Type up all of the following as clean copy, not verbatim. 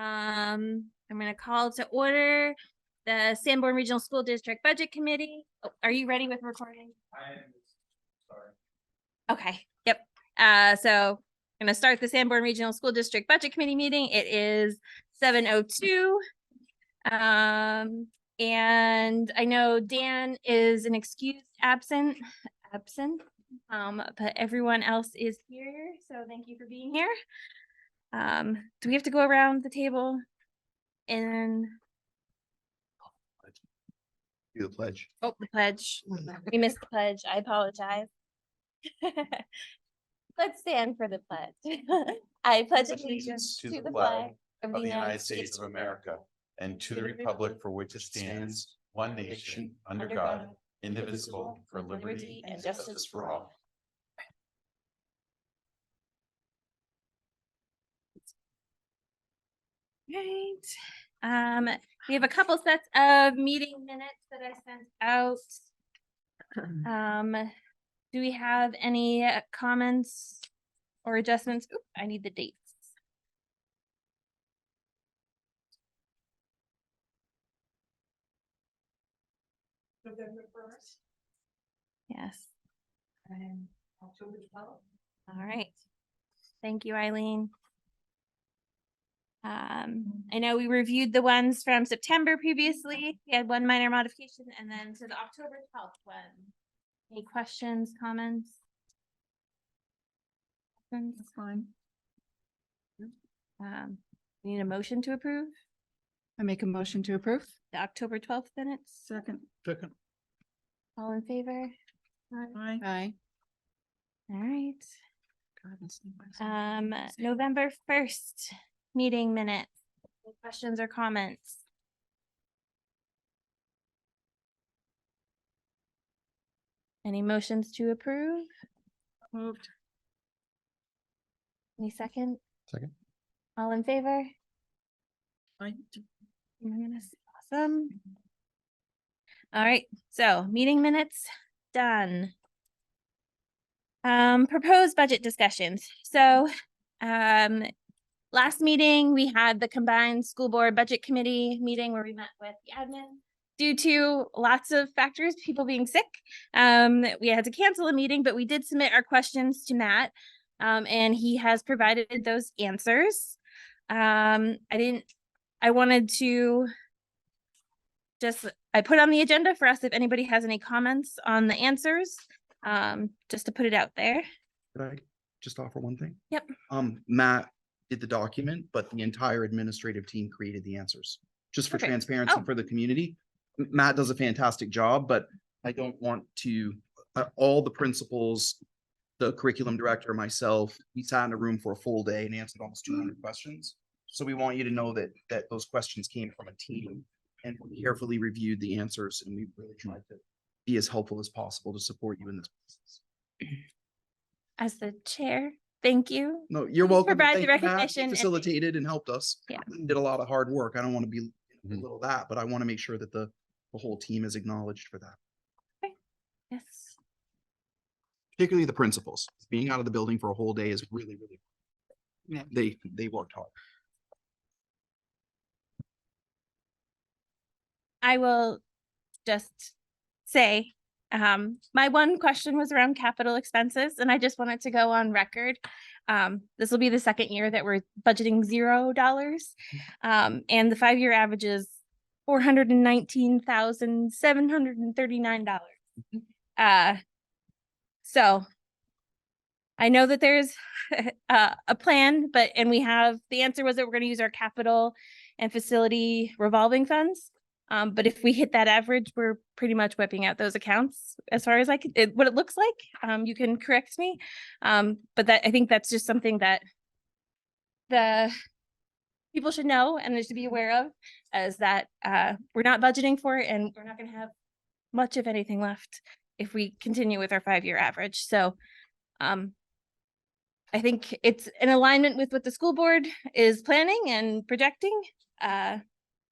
I'm going to call to order the Sanborn Regional School District Budget Committee. Oh, are you ready with recording? I am. Sorry. Okay. Yep. So I'm going to start the Sanborn Regional School District Budget Committee meeting. It is 7:02. And I know Dan is an excused absent, but everyone else is here. So thank you for being here. Do we have to go around the table and Do the pledge. oh, the pledge? We missed the pledge. I apologize. Let's stand for the pledge. I pledge allegiance to the flag of the United States of America and to the republic for which it stands, one nation, under God, indivisible, for liberty and justice for all. Right. We have a couple sets of meeting minutes that I sent out. Do we have any comments or adjustments? Oop, I need the dates. November 1st. Yes. And October 12th. All right. Thank you, Eileen. I know we reviewed the ones from September previously. We had one minor modification, and then to the October 12th one. Any questions, comments? That's fine. We need a motion to approve I make a motion to approve. the October 12th minutes. Second. All in favor? Aye. All right. God, this thing was- November 1st meeting minutes. Any questions or comments? Any motions to approve? Moved. Any second? Second. All in favor? Aye. Unanimous. Awesome. All right, so meeting minutes done. Proposed budget discussions. So, last meeting, we had the combined school board budget committee meeting where we met with the admin. Due to lots of factors, people being sick, we had to cancel a meeting, but we did submit our questions to Matt, and he has provided those answers. I wanted to I put on the agenda for us if anybody has any comments on the answers, just to put it out there. Could I just offer one thing? Yep. Matt did the document, but the entire administrative team created the answers, just for Perfect. transparency Oh. for the community. Matt does a fantastic job, but I don't want to, all the principals, the curriculum director, myself, we sat in a room for a full day and answered almost 200 questions. So we want you to know that those questions came from a team and we carefully reviewed the answers, and we really tried to be as helpful as possible to support you in this process. As the chair, thank you. No, you're welcome. Provide the Thank you, Matt. recognition and- Facilitated and helped us. Yeah. Did a lot of hard work. I don't want to be little that, but I want to make sure that the whole team is acknowledged for that. Yes. Particularly the principals. Being out of the building for a whole day is really, really, Yeah. they worked hard. I will just say, my one question was around capital expenses, and I just wanted to go on record. This will be the second year that we're budgeting $0. And the 5-year average is $419,739. So I know that there's a plan, and we have, the answer was that we're going to use our capital and facility revolving funds. But if we hit that average, we're pretty much wiping out those accounts as far as what it looks like. You can correct me. But I think that's just something that the people should know and they should be aware of, is that we're not budgeting for it, and we're not going to have much of anything left if we continue with our 5-year average. So I think it's in alignment with what the school board is planning and projecting.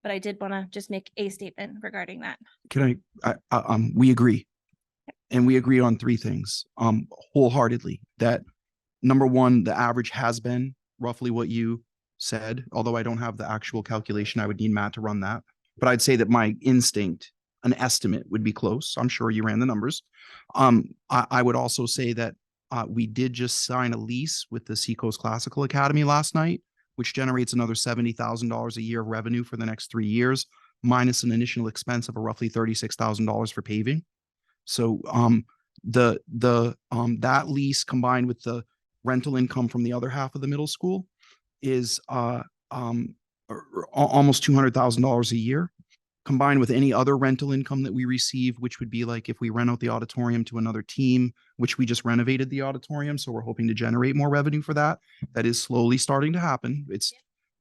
But I did want to just make a statement regarding that. Can we agree. And we agree on 3 things, wholeheartedly, that number one, the average has been roughly what you said, although I don't have the actual calculation. I would need Matt to run that. But I'd say that my instinct, an estimate would be close. I'm sure you ran the numbers. I would also say that we did just sign a lease with the Seacoast Classical Academy last night, which generates another $70,000 a year of revenue for the next 3 years, minus an initial expense of roughly $36,000 for paving. So that lease combined with the rental income from the other half of the middle school is almost $200,000 a year, combined with any other rental income that we receive, which would be like if we rent out the auditorium to another team, which we just renovated the auditorium. So we're hoping to generate more revenue for that. That is slowly starting to happen. It's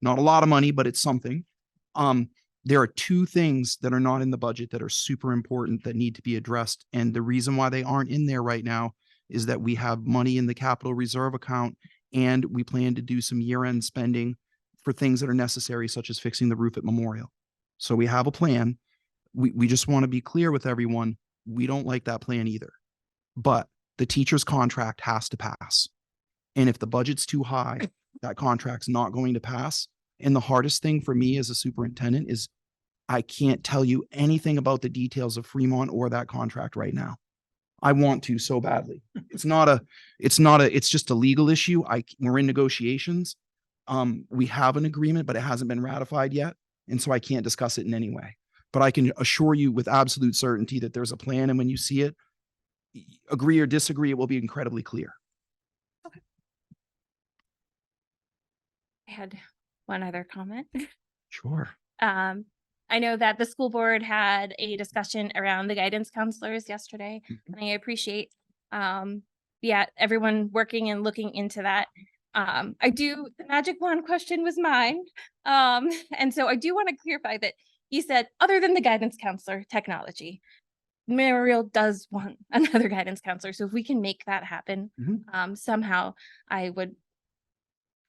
not a lot of money, but it's something. There are two things that are not in the budget that are super important that need to be addressed. And the reason why they aren't in there right now is that we have money in the capital reserve account and we plan to do some year-end spending for things that are necessary, such as fixing the roof at Memorial. So we have a plan. We just want to be clear with everyone. We don't like that plan either, but the teacher's contract has to pass. And if the budget's too high, that contract's not going to pass. And the hardest thing for me as a superintendent is I can't tell you anything about the details of Fremont or that contract right now. I want to so badly. It's just a legal issue. We're in negotiations. We have an agreement, but it hasn't been ratified yet. And so I can't discuss it in any way, but I can assure you with absolute certainty that there's a plan. And when you see it, agree or disagree, it will be incredibly clear. I had one other comment. Sure. I know that the school board had a discussion around the guidance counselors yesterday, and I appreciate everyone working and looking into that. The magic wand question was mine. And so I do want to clarify that you said, other than the guidance counselor technology, Memorial does want another guidance counselor. So if we can make that happen, somehow I would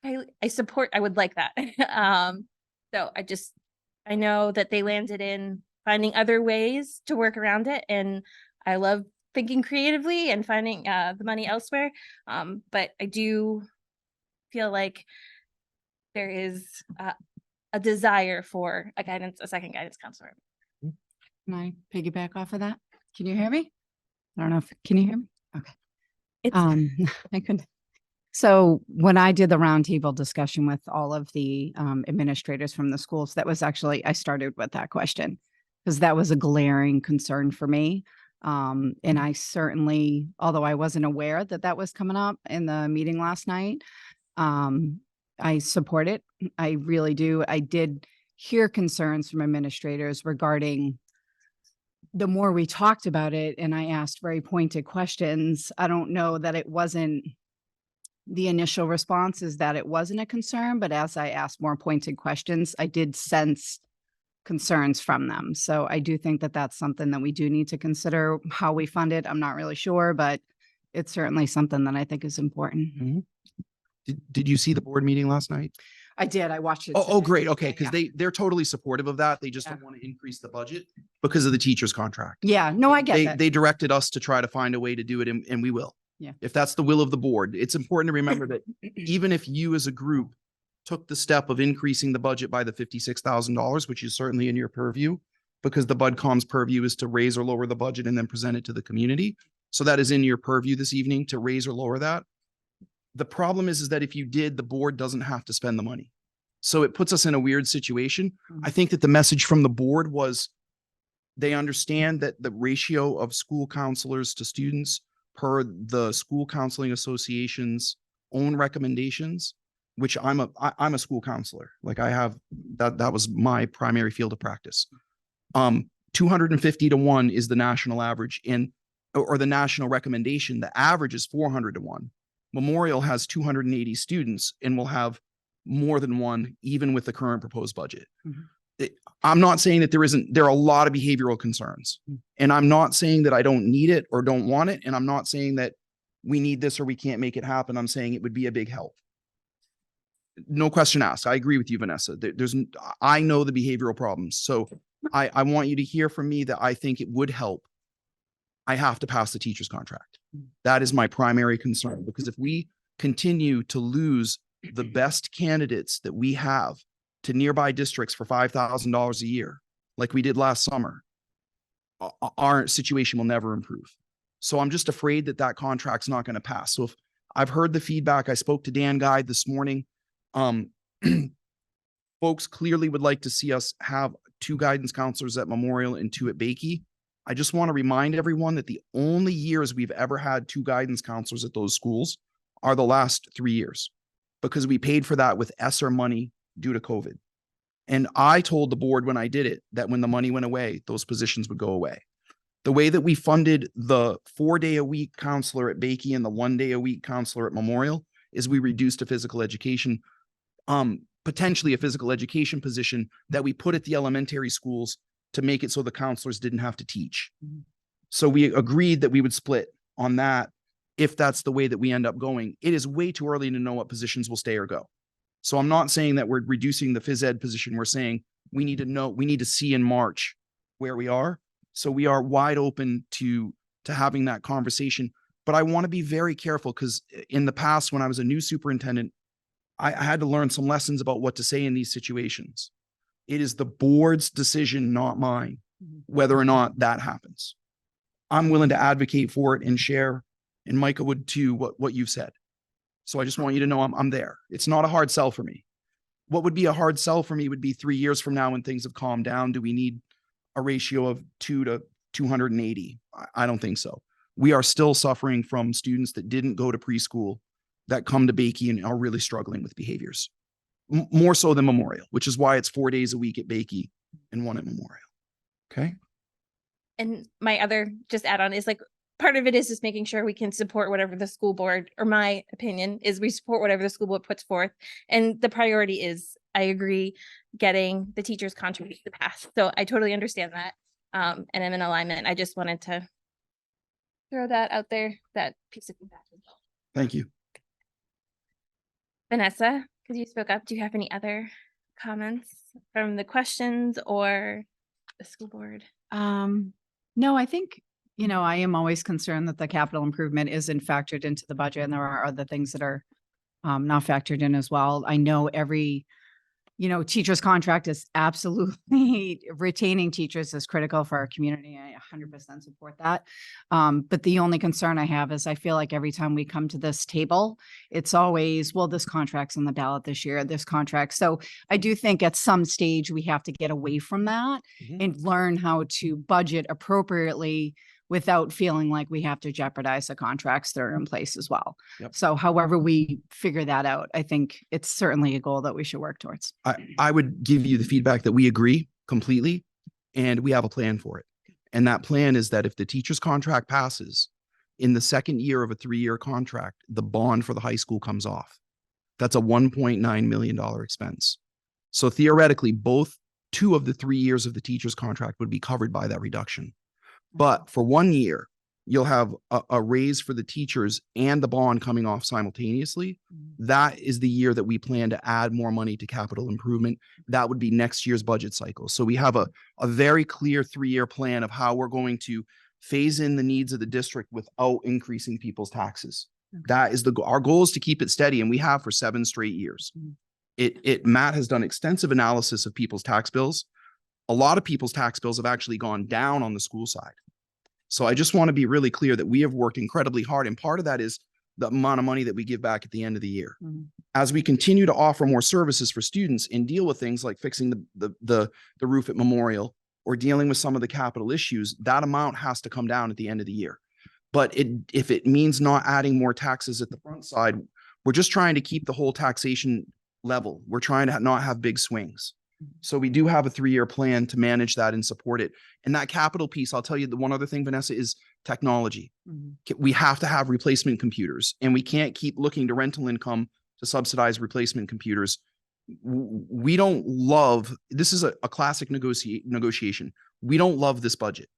like that. So I know that they landed in finding other ways to work around it. And I love thinking creatively and finding the money elsewhere. But I do feel like there is a desire for a second guidance counselor. Can I piggyback off of that? Can you hear me? I don't know can you hear me? Okay. I couldn't. So when I did the roundtable discussion with all of the administrators from the schools, that was actually, I started with that question because that was a glaring concern for me. And I certainly, although I wasn't aware that that was coming up in the meeting last night, I support it. I really do. I did hear concerns from administrators regarding the more we talked about it and I asked very pointed questions. I don't know that it wasn't the initial response is that it wasn't a concern, but as I asked more pointed questions, I did sense concerns from them. So I do think that that's something that we do need to consider how we fund it. I'm not really sure, but it's certainly something that I think is important. Did you see the board meeting last night? I did. I watched it. Oh, today. great. Okay. Yeah, Because they're totally supportive of that. They just don't want to increase the budget because of the teacher's contract. Yeah, no, I get that. They directed us to try to find a way to do it and we will. Yeah. If that's the will of the board. It's important to remember that even if you as a group took the step of increasing the budget by the $56,000, which is certainly in your purview, because the BudCom's purview is to raise or lower the budget and then present it to the community. So that is in your purview this evening to raise or lower that. The problem is that if you did, the board doesn't have to spend the money. So it puts us in a weird situation. I think that the message from the board was they understand that the ratio of school counselors to students per the school counseling association's own recommendations, which I'm a school counselor. Like I have that was my primary field of practice. 250 to 1 is the national average or the national recommendation. The average is 400 to 1. Memorial has 280 students and will have more than one, even with the current proposed budget. I'm not saying that there are a lot of behavioral concerns, and I'm not saying that I don't need it or don't want it. And I'm not saying that we need this or we can't make it happen. I'm saying it would be a big help. No question asked. I agree with you, Vanessa. I know the behavioral problems. So I want you to hear from me that I think it would help. I have to pass the teacher's contract. That is my primary concern, because if we continue to lose the best candidates that we have to nearby districts for $5,000 a year, like we did last summer, our situation will never improve. So I'm just afraid that that contract's not going to pass. So if I've heard the feedback, I spoke to Dan Guide this morning. Folks clearly would like to see us have 2 guidance counselors at Memorial and 2 at Bakey. I just want to remind everyone that the only years we've ever had 2 guidance counselors at those schools are the last 3 years, because we paid for that with ESSER money due to COVID. And I told the board when I did it that when the money went away, those positions would go away. The way that we funded the 4-day-a-week counselor at Bakey and the 1-day-a-week counselor at Memorial is we reduced a physical education, potentially a physical education position that we put at the elementary schools to make it so the counselors didn't have to teach. So we agreed that we would split on that if that's the way that we end up going. It is way too early to know what positions will stay or go. So I'm not saying that we're reducing the phys ed position. We're saying we need to see in March where we are. So we are wide open to having that conversation. But I want to be very careful, because in the past, when I was a new superintendent, I had to learn some lessons about what to say in these situations. It is the board's decision, not mine, whether or not that happens. I'm willing to advocate for it and share, and Micah would too, what you've said. So I just want you to know I'm there. It's not a hard sell for me. What would be a hard sell for me would be 3 years from now when things have calmed down. Do we need a ratio of 2 to 280? I don't think so. We are still suffering from students that didn't go to preschool that come to Bakey and are really struggling with behaviors. More so than Memorial, which is why it's 4 days a week at Bakey and 1 at Memorial. Okay. And my other just add on is like, part of it is just making sure we can support whatever the school board, or my opinion is we support whatever the school board puts forth. And the priority is, I agree, getting the teachers' contract to pass. So I totally understand that. And I'm in alignment. I just wanted to throw that out there, that piece of feedback as well. Thank you. Vanessa, because you spoke up, do you have any other comments from the questions or the school board? No, I think, I am always concerned that the capital improvement isn't factored into the budget, and there are other things that are not factored in as well. I know every teacher's contract is absolutely retaining teachers is critical for our community. I 100% support that. But the only concern I have is I feel like every time we come to this table, it's always, well, this contract's on the ballot this year, this contract. So I do think at some stage we have to get away from that and learn how to budget appropriately without feeling like we have to jeopardize the contracts that are in place as well. Yep. So however we figure that out, I think it's certainly a goal that we should work towards. I would give you the feedback that we agree completely, and we have a plan for it. And that plan is that if the teacher's contract passes in the second year of a 3-year contract, the bond for the high school comes off. That's a $1.9 million expense. So theoretically, 2 of the 3 years of the teacher's contract would be covered by that reduction. But for 1 year, you'll have a raise for the teachers and the bond coming off simultaneously. That is the year that we plan to add more money to capital improvement. That would be next year's budget cycle. So we have a very clear 3-year plan of how we're going to phase in the needs of the district without increasing people's taxes. That is our goal is to keep it steady, and we have for 7 straight years. Matt has done extensive analysis of people's tax bills. A lot of people's tax bills have actually gone down on the school side. So I just want to be really clear that we have worked incredibly hard. And part of that is the amount of money that we give back at the end of the year. As we continue to offer more services for students and deal with things like fixing the roof at Memorial or dealing with some of the capital issues, that amount has to come down at the end of the year. But if it means not adding more taxes at the front side, we're just trying to keep the whole taxation level. We're trying to not have big swings. So we do have a 3-year plan to manage that and support it. And that capital piece, I'll tell you the one other thing, Vanessa, is technology. We have to have replacement computers, and we can't keep looking to rental income to subsidize replacement computers. We don't love, this is a classic negotiation. We don't love this budget,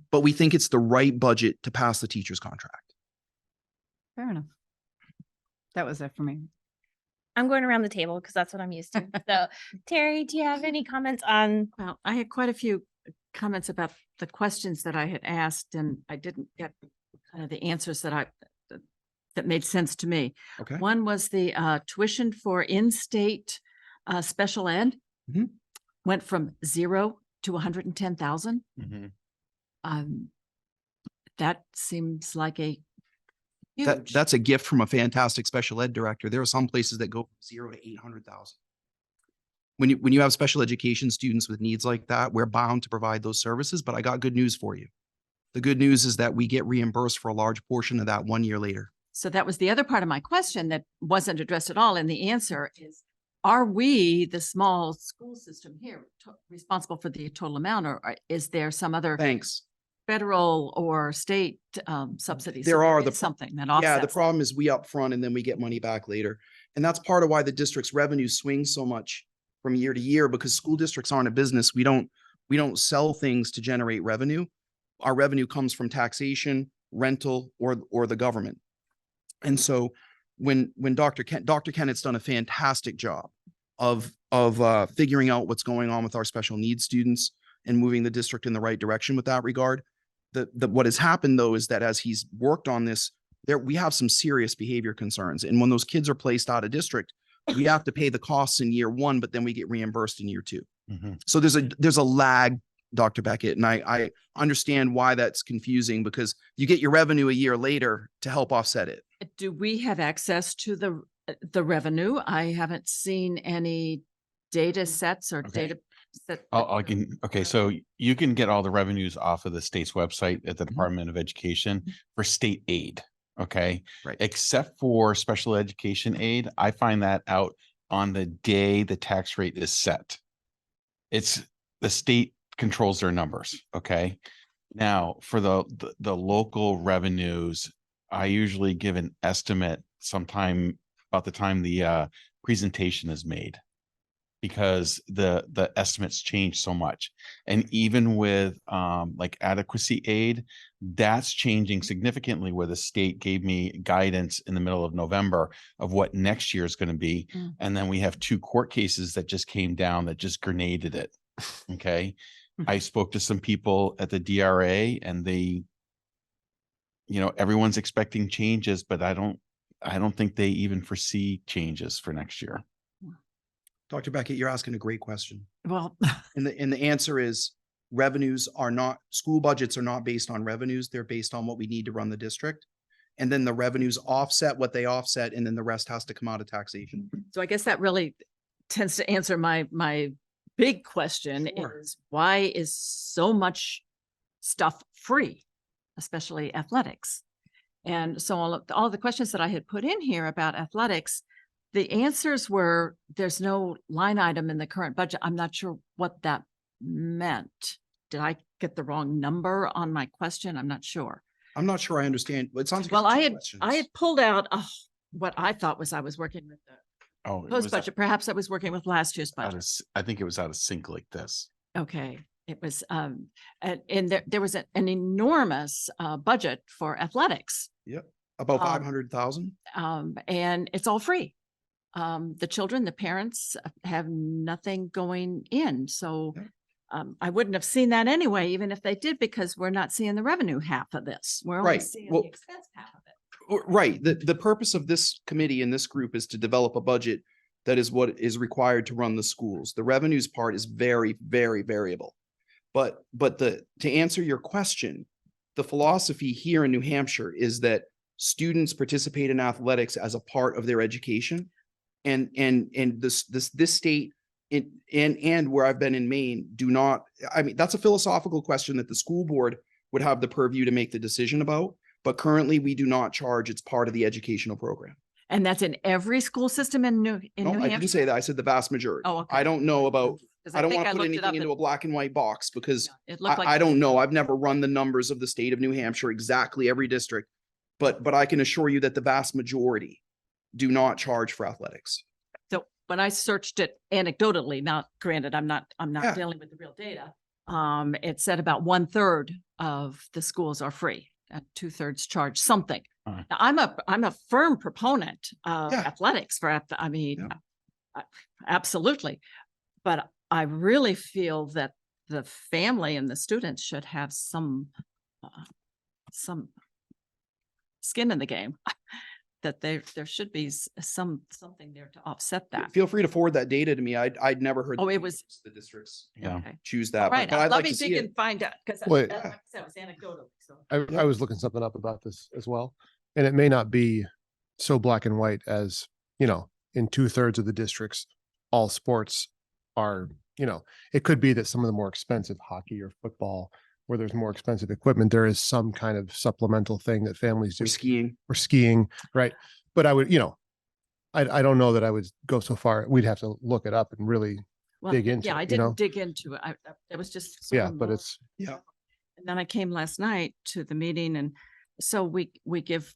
but we think it's the right budget to pass the teacher's contract. Fair enough. That was it for me. I'm going around the table because that's what I'm used to. So Terry, do you have any comments on? Well, I had quite a few comments about the questions that I had asked, and I didn't get kind of the answers that that made sense to me. Okay. One was the tuition for in-state special ed Mhm. went from 0 to 110,000. Mhm. That seems like a That huge. that's a gift from a fantastic special ed director. There are some places that go from 0 to 800,000. When you have special education students with needs like that, we're bound to provide those services, but I got good news for you. The good news is that we get reimbursed for a large portion of that 1 year later. So that was the other part of my question that wasn't addressed at all. And the answer is, are we, the small school system here, responsible for the total amount, or is there some other Thanks. federal or state subsidies? There are is something that offsets. Yeah, the that. problem is we up front and then we get money back later. And that's part of why the district's revenue swings so much from year to year, because school districts aren't a business. We don't sell things to generate revenue. Our revenue comes from taxation, rental, or the government. And so when Dr. Kennett's done a fantastic job of figuring out what's going on with our special needs students and moving the district in the right direction with that regard. What has happened though is that as he's worked on this, we have some serious behavior concerns. And when those kids are placed out of district, we have to pay the costs in year one, but then we get reimbursed in year two. Mhm. So there's a lag, Dr. Beckett, and I understand why that's confusing, because you get your revenue a year later to help offset it. Do we have access to the revenue? I haven't seen any data sets or Okay. data set. Okay, so you can get all the revenues off of the state's website at the Mhm. Department of Education for state aid. Okay. Right. Except for special education aid, I find that out on the day the tax rate is set. It's the state controls their numbers. Okay. Now for the local revenues, I usually give an estimate sometime about the time the presentation is made, because the estimates change so much. And even with like adequacy aid, that's changing significantly, where the state gave me guidance in the middle of November of what next year is going to be. Mm. And then we have 2 court cases that just came down that just grenaded it. Okay. I spoke to some people at the DRA and everyone's expecting changes, but I don't think they even foresee changes for next year. Dr. Beckett, you're asking a great question. Well, And the answer is school budgets are not based on revenues. They're based on what we need to run the district. And then the revenues offset what they offset, and then the rest has to come out of taxation. so I guess that really tends to answer my big question Sure. is, why is so much stuff free, especially athletics? And so all the questions that I had put in here about athletics, the answers were, there's no line item in the current budget. I'm not sure what that meant. Did I get the wrong number on my question? I'm not sure. I'm not sure I understand. It sounds like Well, it's I two had questions. pulled out what I thought was I was working with the Oh, it post was budget. Perhaps I was working with last year's out budget. I think it was out of sync like this. Okay, it was, and there was an enormous budget for athletics, About um, 500,000. and it's all free. The children, the parents have nothing going in, so Yeah. I wouldn't have seen that anyway, even if they did, because we're not seeing the revenue half of this. We're only Right. seeing Well, the expense half of it. Right. The purpose of this committee and this group is to develop a budget that is what is required to run the schools. The revenues part is very, very variable. But to answer your question, the philosophy here in New Hampshire is that students participate in athletics as a part of their education. And this state and where I've been in Maine do not, I mean, that's a philosophical question that the school board would have the purview to make the decision about. But currently we do not charge. It's part of the educational program. And that's in every school system in New No, I didn't Hampshire? say that. I said the vast majority. Oh, okay. I don't know about, 'Cause I don't think want to put looked it up anything into a black and white box, because It looked like. I don't know. I've never run the numbers of the state of New Hampshire, exactly every district. But I can assure you that the vast majority do not charge for athletics. So when I searched it anecdotally, now granted, I'm not Yeah. dealing with the real data. It said about 1/3 of the schools are free, 2/3 charge something. Alright. Now, I'm a firm proponent of Yeah. athletics absolutely. But I really feel that the family and the students should have some skin in the game. that there should be something there to offset that. Feel free to forward that data to me. I'd never heard. Oh, that it was- the districts Yeah. Okay. choose All that, right, but I'd let like me to see dig it. and find out, because Well, like I said, it was anecdotal, so. I was looking something up about this as well, and it may not be so black and white as, you know, in 2/3 of the districts, all sports are, you know, it could be that some of the more expensive hockey or football, where there's more expensive equipment, there is some kind of supplemental thing that families do, For skiing. or skiing, right? But I would, you know, I don't know that I would go so far. We'd have to look it up and really, Well, dig into yeah, it, I you know? didn't dig into it. It was just. sort yeah, of but more- it's, Yeah. And then I came last night to the meeting, and so we give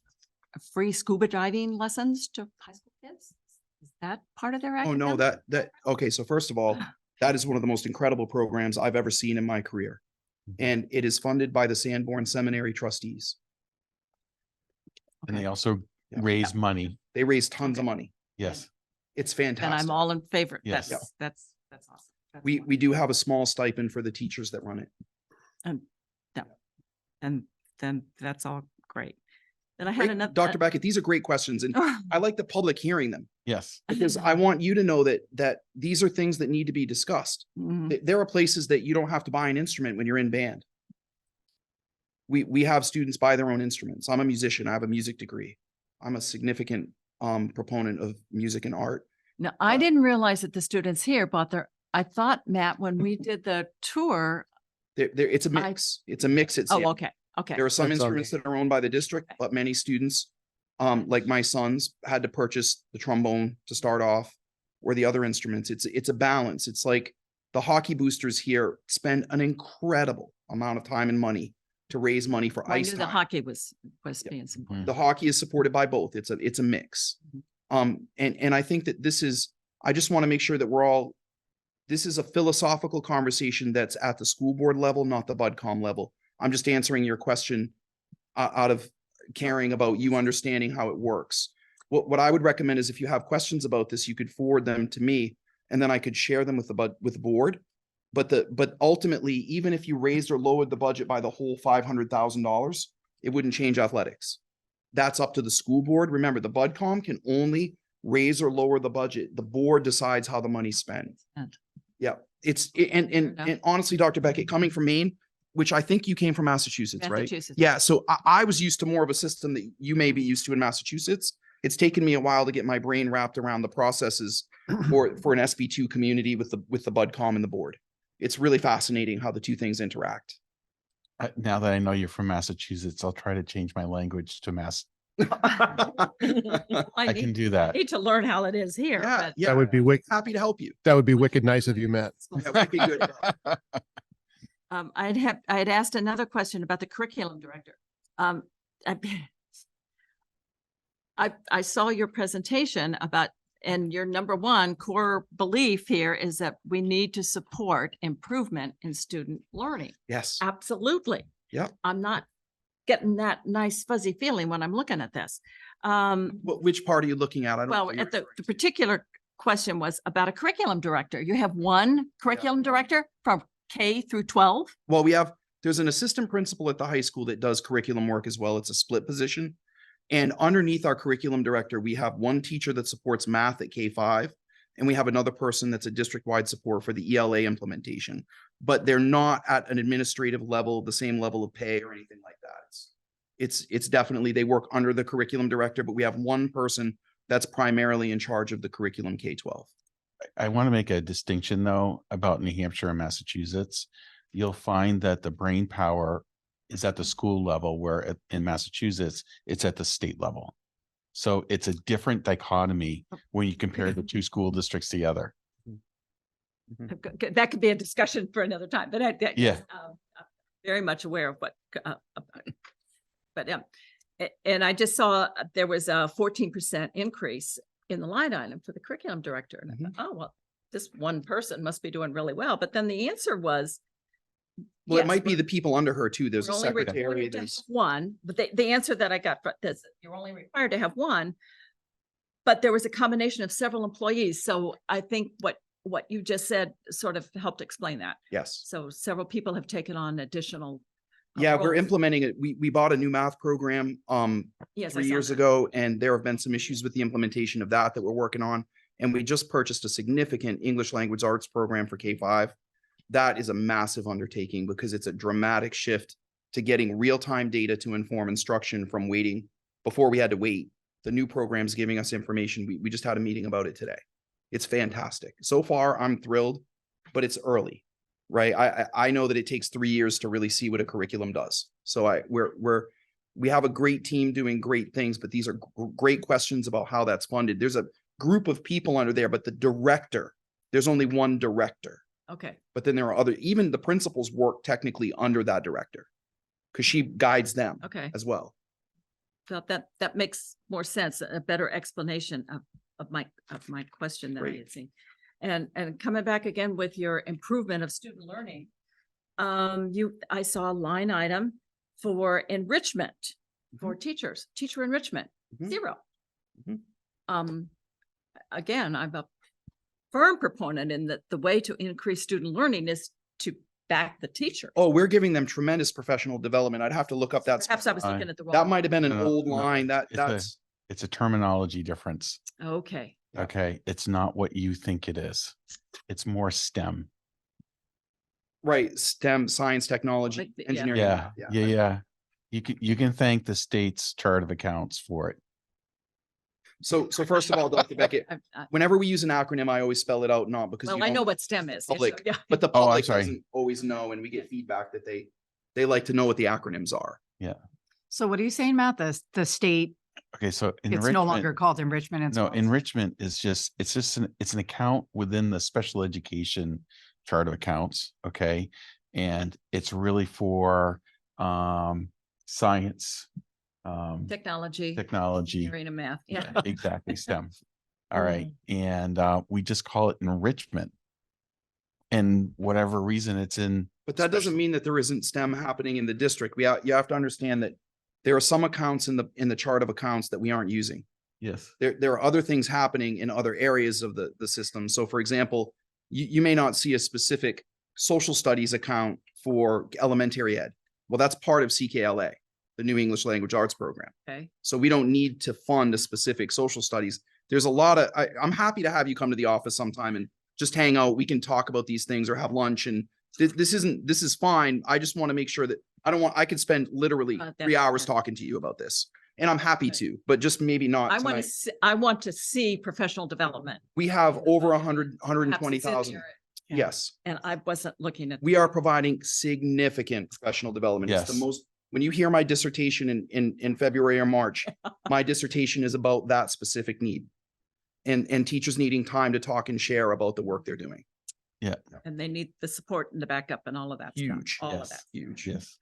free scuba diving lessons to high school kids. Is that part of their Oh, no, academic? okay. So first of all, that is one of the most incredible programs I've ever seen in my career. And it is funded by the Sanborn Seminary trustees. And they Okay. also Yeah. raise money. They raise tons of money. Yes. It's And fantastic. I'm all in favor. Yes. That's awesome. That's We wonderful. do have a small stipend for the teachers that run it. And then that's all great. Then I had Great, another. Dr. Beckett, these are great questions and I like the public hearing them Yes. because I want you to know that these are things that need to be discussed. Mhm. There are places that you don't have to buy an instrument when you're in band. We have students buy their own instruments. I'm a musician. I have a music degree. I'm a significant proponent of music and art. Now, I didn't realize that the students here bought I thought, Matt, when we did the tour, It's a mix. It's a mix. It's oh, okay, okay. There are some That's instruments that are owned by the district, Okay. but many students, like my sons, had to purchase the trombone to start off, or the other instruments. It's a balance. It's like the hockey boosters here spend an incredible amount of time and money to raise money for I ice knew the time. hockey was Yep. being supported. The hockey is supported by both. It's a mix. And I think that I just want to make sure that this is a philosophical conversation that's at the school board level, not the BudCom level. I'm just answering your question out of caring about you understanding how it works. What I would recommend is if you have questions about this, you could forward them to me and then I could share them with the board. But ultimately, even if you raised or lowered the budget by the whole $500,000, it wouldn't change athletics. That's up to the school board. Remember, the BudCom can only raise or lower the budget. The board decides how the money's spent. And- Yeah, enough. and honestly, Dr. Beckett, coming from Maine, which I think you came from Massachusetts, right? Massachusetts. Yeah, so I was used to more of a system that you may be used to in Massachusetts. It's taken me a while to get my brain wrapped around the processes for an SB2 community with the BudCom and the board. It's really fascinating how the two things interact. Now that I know you're from Massachusetts, I'll try to change my language to Mass. I I can do that. need to learn how it is here, Yeah, but yeah, that would be wicked, happy to help you. that would be wicked nice of you, Matt. Yeah, wicked good. I had asked another question about the curriculum director. I saw your presentation about, and your number one core belief here is that we need to support improvement in student learning. Yes, Absolutely. Yeah. I'm not getting that nice fuzzy feeling when I'm looking at this. which part are you looking at? I don't know Well, what you're at the referring to. particular question was about a curriculum director. You have one curriculum director from K through 12? Well, there's an assistant principal at the high school that does curriculum work as well. It's a split position. And underneath our curriculum director, we have one teacher that supports math at K5, and we have another person that's a district-wide support for the ELA implementation. But they're not at an administrative level, the same level of pay or anything like that. It's definitely, they work under the curriculum director, but we have one person that's primarily in charge of the curriculum K-12. I want to make a distinction though about New Hampshire and Massachusetts. You'll find that the brain power is at the school level, where in Massachusetts, it's at the state level. So it's a different dichotomy when you compare the two school districts together. That could be a discussion for another time, but Yeah. yes, I'm very much aware of what, but and I just saw there was a 14% increase in the line item for the curriculum director. And I thought, oh, well, this one person must be doing really well. But then the answer was, Well, it yes, might be we're- the people under her too. There's a we're only secretary, required to there's. have one, but the answer that I got for this, you're only required to have one. But there was a combination of several employees. So I think what you just said sort of helped explain that. Yes, So several people have taken on additional Yeah, we're roles. implementing it. We bought a new math program, Yes, I 3 saw years that. ago, and there have been some issues with the implementation of that we're working on. And we just purchased a significant English language arts program for K-5. That is a massive undertaking because it's a dramatic shift to getting real-time data to inform instruction from waiting. Before we had to wait. The new program's giving us information. We just had a meeting about it today. It's fantastic. So far, I'm thrilled, but it's early, right? I know that it takes 3 years to really see what a curriculum does. So we have a great team doing great things, but these are great questions about how that's funded. There's a group of people under there, but the director, there's only one director. Okay, But then there are other, even the principals work technically under that director because she guides them okay. as well. Felt that makes more sense, a better explanation of my question that I Great. had seen. And coming back again with your improvement of student learning, I saw a line item for enrichment for teachers, teacher enrichment, Mhm. 0. Mhm. Again, I'm a firm proponent in that the way to increase student learning is to back the teacher. Oh, we're giving them tremendous professional development. I'd have to look up that. Perhaps I was I- looking at the wrong. That might have been an No, old no, line. it's a- That's It's a terminology difference. Okay, Yeah. Okay, it's not what you think it is. It's more STEM. right. STEM, science, technology, Like the- yeah. engineering. and Yeah, math. yeah. You can thank the state's chart of accounts for it. So first of all, Dr. Beckett, whenever we use an acronym, I always spell it out, not because well, you I know don't- what STEM is. Yes, public. yeah. but the Oh, I'm public sorry. doesn't always know, and we get feedback that they like to know what the acronyms are. So what are you saying, Matt? The state, Okay, so it's no longer called enrichment. It's No, called- enrichment is just, it's an account within the special education chart of accounts, okay? And it's really for science, Technology, technology. engineering and math. Yeah. Yeah, exactly, STEM. All right, and we just call it enrichment. And whatever reason it's in. But that doesn't special- mean that there isn't STEM happening in the district. You have to understand that there are some accounts in the chart of accounts that we aren't using. Yes. There are other things happening in other areas of the system. So for example, you may not see a specific social studies account for elementary ed. Well, that's part of CKLA, the New English Language Arts Program. Okay. So we don't need to fund a specific social studies. There's a lot of, I'm happy to have you come to the office sometime and just hang out. We can talk about these things or have lunch, and this is fine. I just want to make sure that I could spend literally That- 3 hours yeah. talking to you about this, and I'm happy Okay. to, but just maybe not I want tonight. to, I want to see professional development. We have over 100, Perhaps it's in 120,000. there, Yeah. Yes, And I wasn't looking at. we are providing significant professional development. It's the Yes. most, when you hear my dissertation in February or March, my dissertation is about that specific need. And teachers needing time to talk and share about the work they're doing. And they need the support and the backup and all of that stuff. Huge. All of Yes. that. Huge. Yes.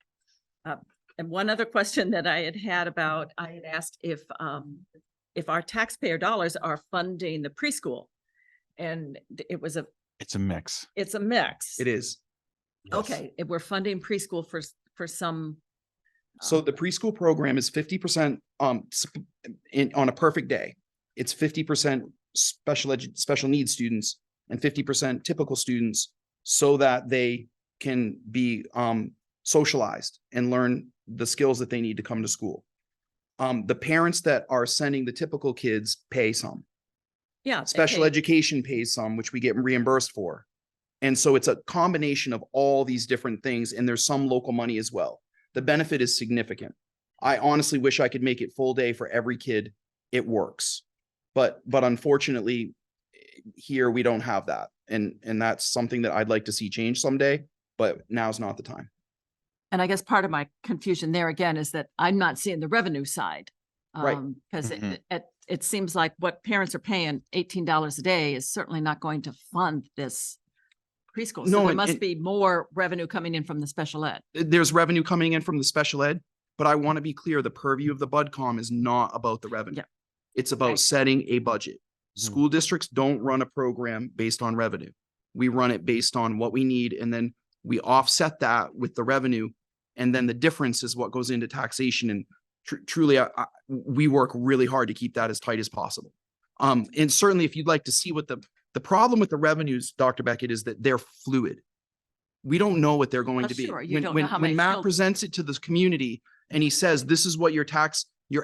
And one other question that I had about, I had asked if our taxpayer dollars are funding the preschool. And it was It's a mix. it's a mix. It is. Yes. Okay, if we're funding preschool for some. So the preschool program is 50% on a perfect day. It's 50% special needs students and 50% typical students so that they can be socialized and learn the skills that they need to come to school. The parents that are sending the typical kids pay some. Yeah. they Special pay- education pays some, which we get reimbursed for. And so it's a combination of all these different things, and there's some local money as well. The benefit is significant. I honestly wish I could make it full day for every kid. It works. But unfortunately, here we don't have that. And that's something that I'd like to see change someday, but now's not the time. And I guess part of my confusion there again is that I'm not seeing the revenue side. Right. Because Mhm. it seems like what parents are paying $18 a day is certainly not going to fund this preschool. So No, there and- must and- be more revenue coming in from the special ed. There's revenue coming in from the special ed, but I want to be clear, the purview of the BudCom is not about the revenue. Yeah. It's about Right. setting a budget. Mhm. School districts don't run a program based on revenue. We run it based on what we need, and then we offset that with the revenue. And then the difference is what goes into taxation, and truly, we work really hard to keep that as tight as possible. And certainly if you'd like to see what the problem with the revenues, Dr. Beckett, is that they're fluid. We don't know what they're going Well, to be. sure, you When, don't know when, how when many Matt children. presents it to this community and he says, this is what your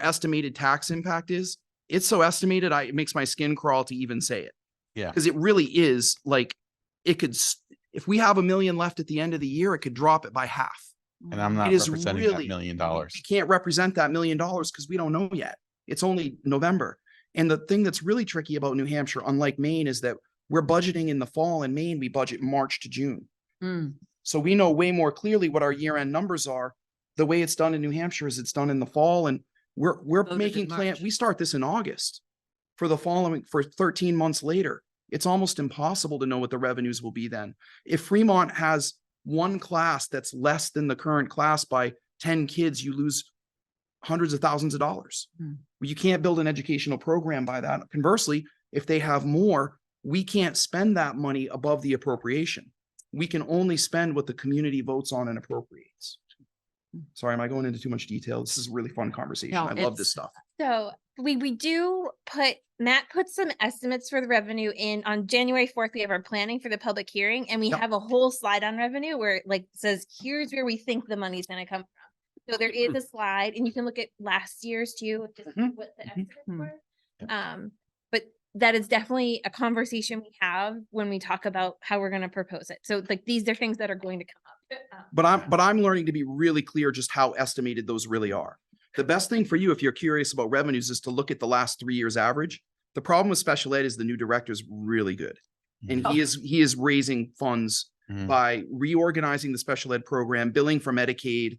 estimated tax impact is, it's so estimated, it makes my skin crawl to even say it. Yeah. Because it really is like, it could, if we have $1 million left at the end of the year, it could drop it by half. And I'm not It is representing really, that $1 million. we can't represent that $1 million because we don't know yet. It's only November. And the thing that's really tricky about New Hampshire, unlike Maine, is that we're budgeting in the fall. In Maine, we budget March to June. Mm. So we know way more clearly what our year-end numbers are. The way it's done in New Hampshire is it's done in the fall, and we're Voted in making plan. March. We start this in August for the following, for 13 months later. It's almost impossible to know what the revenues will be then. If Fremont has one class that's less than the current class by 10 kids, you lose hundreds of thousands of dollars. Hmm. You can't build an educational program by that. Conversely, if they have more, we can't spend that money above the appropriation. We can only spend what the community votes on and appropriates. Sorry, am I going into too much detail? This is a really fun conversation. No, I love this it's- stuff. So we do put, Matt put some estimates for the revenue in on January 4th. We have our planning for the public hearing, and we Yep. have a whole slide on revenue where it like says, here's where we think the money's gonna come from. So there is a slide, and you can look at last year's too, just Mhm. what the Mhm. estimates Mhm. were. Yeah. But that is definitely a conversation we have when we talk about how we're gonna propose it. So like, these are things that are going to come up. But I'm learning to be really clear just how estimated those really are. The best thing for you, if you're curious about revenues, is to look at the last 3 years average. The problem with special ed is the new director is really good. And he is raising funds Mhm. by reorganizing the special ed program, billing for Medicaid,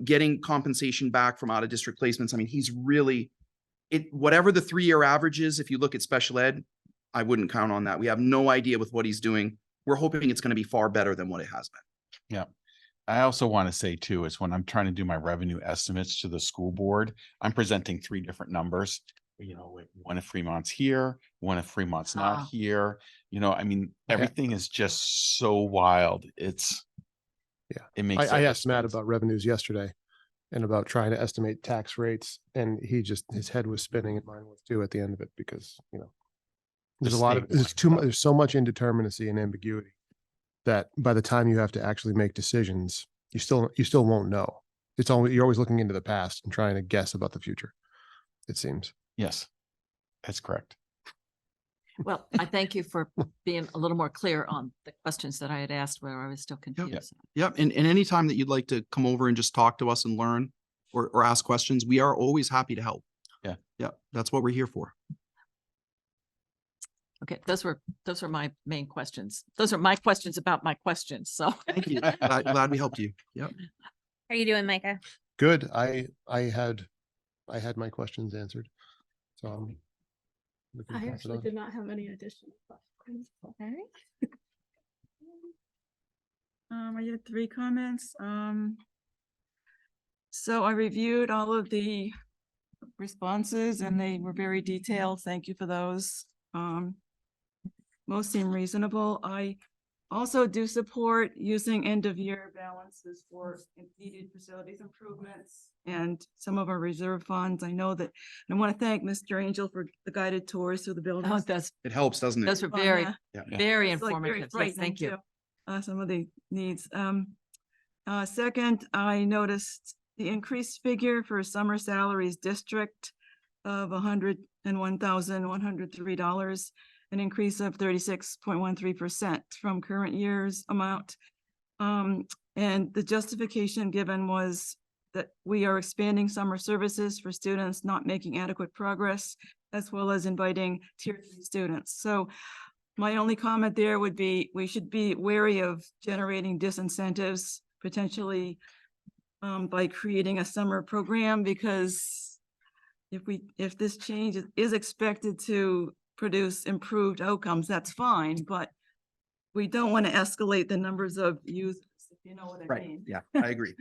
getting compensation back from out of district placements. I mean, he's really, whatever the 3-year average is, if you look at special ed, I wouldn't count on that. We have no idea with what he's doing. We're hoping it's going to be far better than what it has been. Yeah. I also want to say too, is when I'm trying to do my revenue estimates to the school board, I'm presenting 3 different numbers. You know, like one if Fremont's here, one if Fremont's Ah. not here. You know, I mean, Okay. everything is just so wild. Yeah. It makes. I it asked Matt expensive. about revenues yesterday and about trying to estimate tax rates, and his head was spinning and mine was too at the end of it because, there's a lot of, there's so much indeterminacy and ambiguity that by the time you have to actually make decisions, you still won't know. You're always looking into the past and trying to guess about the future, it seems. Yes, that's correct. Well, I thank you for being a little more clear on the questions that I had asked where I was still confused. Yep. And anytime that you'd like to come over and just talk to us and learn or ask questions, we are always happy to help. Yeah. Yeah. That's what we're here for. Okay, those were my main questions. Those are my questions about my questions. So Thank you. Glad we helped you. Yep. How are you doing, Micah? Good. I had my questions answered. So we can I pass it actually on. did not have any additional questions. All right. I had 3 comments. So I reviewed all of the responses and they were very detailed. Thank you for those. Most seem reasonable. I also do support using end of year balances for needed facilities improvements and some of our reserve funds. I know that, and I want to thank Mr. Angel for the guided tours through the oh, buildings. It helps, doesn't it? those were Oh, very, yeah. Yeah. very It's, like, very informative. Yes, frightening, thank you. too, some of the needs. Second, I noticed the increased figure for summer salaries district of $101,103, an increase of 36.13% from current year's amount. And the justification given was that we are expanding summer services for students not making adequate progress, as well as inviting tier 3 students. So my only comment there would be, we should be wary of generating disincentives potentially by creating a summer program, because if this change is expected to produce improved outcomes, that's fine, but we don't want to escalate the numbers of users, if you know what I Right. mean. Yeah, I agree.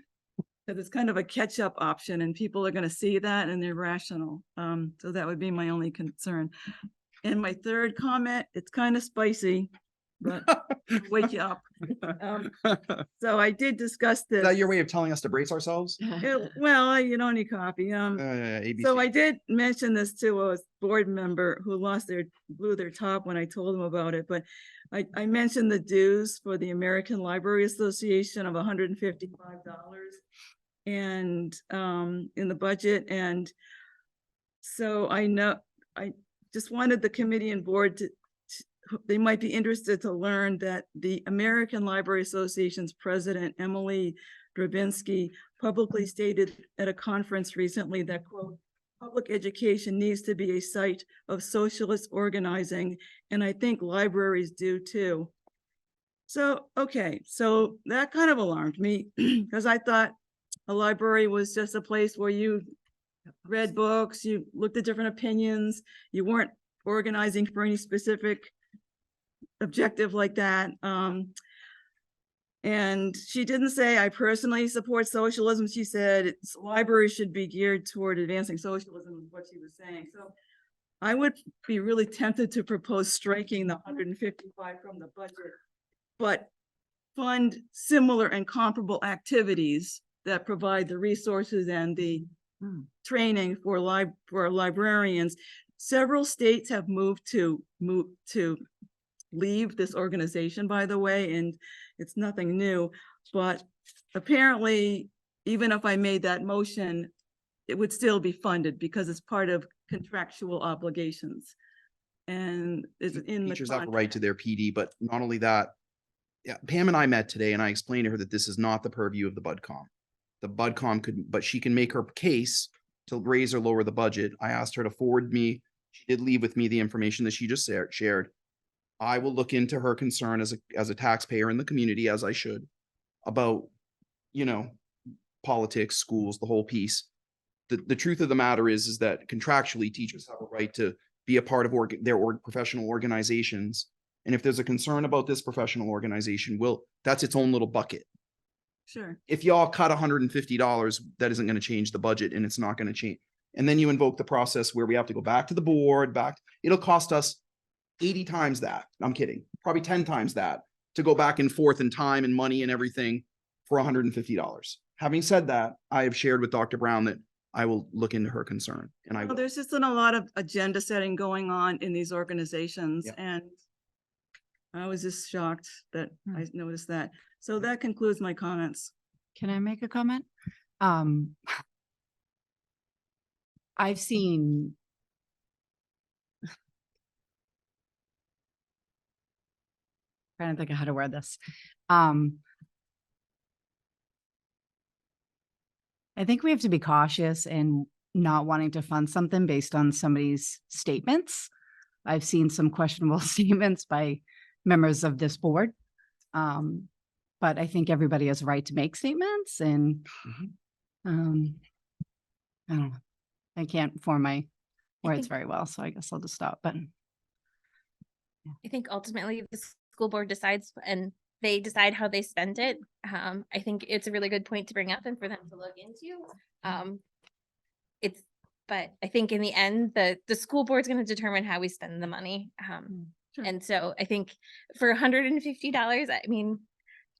Because it's kind of a catch-up option and people are going to see that and they're rational. So that would be my only concern. And my third comment, it's kind of spicy. but I'll wake you up. So I did discuss this. Is that your way of telling us to brace ourselves? Well, you don't need coffee. ABC. So I did mention this to a board member who blew their top when I told them about it, but I mentioned the dues for the American Library Association of $155 and in the budget. And so I just wanted the committee and board they might be interested to learn that the American Library Association's president, Emily Drabinsky, publicly stated at a conference recently that, quote, public education needs to be a site of socialist organizing, and I think libraries do too. So, okay, so that kind of alarmed me because I thought a library was just a place where you read books, you looked at different opinions, you weren't organizing for any specific objective like that. And she didn't say, I personally support socialism. She said libraries should be geared toward advancing socialism, is what she was saying. So I would be really tempted to propose striking the 155 from the budget, but fund similar and comparable activities that provide the resources and the training for librarians. Several states have moved to leave this organization, by the way, and it's nothing new, but apparently, even if I made that motion, it would still be funded because it's part of contractual obligations. And it's in the Teachers have a contract. right to their PD, but not only that, yeah, Pam and I met today and I explained to her that this is not the purview of the BudCom. The BudCom could, but she can make her case to raise or lower the budget. I asked her to forward me. She did leave with me the information that she just shared. I will look into her concern as a taxpayer in the community, as I should, about, you know, politics, schools, the whole piece. The truth of the matter is that contractually teachers have a right to be a part of their professional organizations. And if there's a concern about this professional organization, that's its own little bucket. Sure. If y'all cut $150, that isn't going to change the budget and it's not going to change. And then you invoke the process where we have to go back to the board, it'll cost us 80 times that. I'm kidding. Probably 10 times that to go back and forth in time and money and everything for $150. Having said that, I have shared with Dr. Brown that I will look into her concern and I Well, will. there's just been a lot of agenda setting going on in these organizations, Yeah. and I was just shocked that I noticed that. So that concludes my comments. Can I make a comment? I've seen trying to think of how to word this. I think we have to be cautious in not wanting to fund something based on somebody's statements. I've seen some questionable statements by members of this board. But I think everybody has a right to make statements and I don't know. I can't form my words think- very well, so I guess I'll just stop, but I think ultimately the school board decides and they decide how they spend it. I think it's a really good point to bring up and for them to look into. But I think in the end, the school board's going to determine how we spend the money. Sure. And so I think for $150, I mean,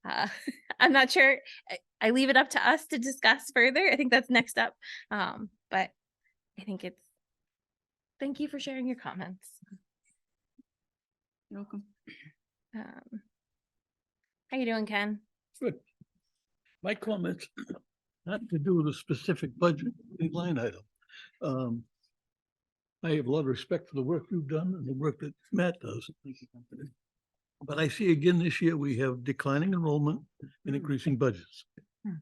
I'm not sure. I leave it up to us to discuss further. I think that's next up. But I think thank you for sharing your comments. You're welcome. How you doing, Ken? Good. My comments, not to do with a specific budget line item. I have a lot of respect for the work you've done and the work that Matt does. But I see again this year, we have declining enrollment and increasing budgets.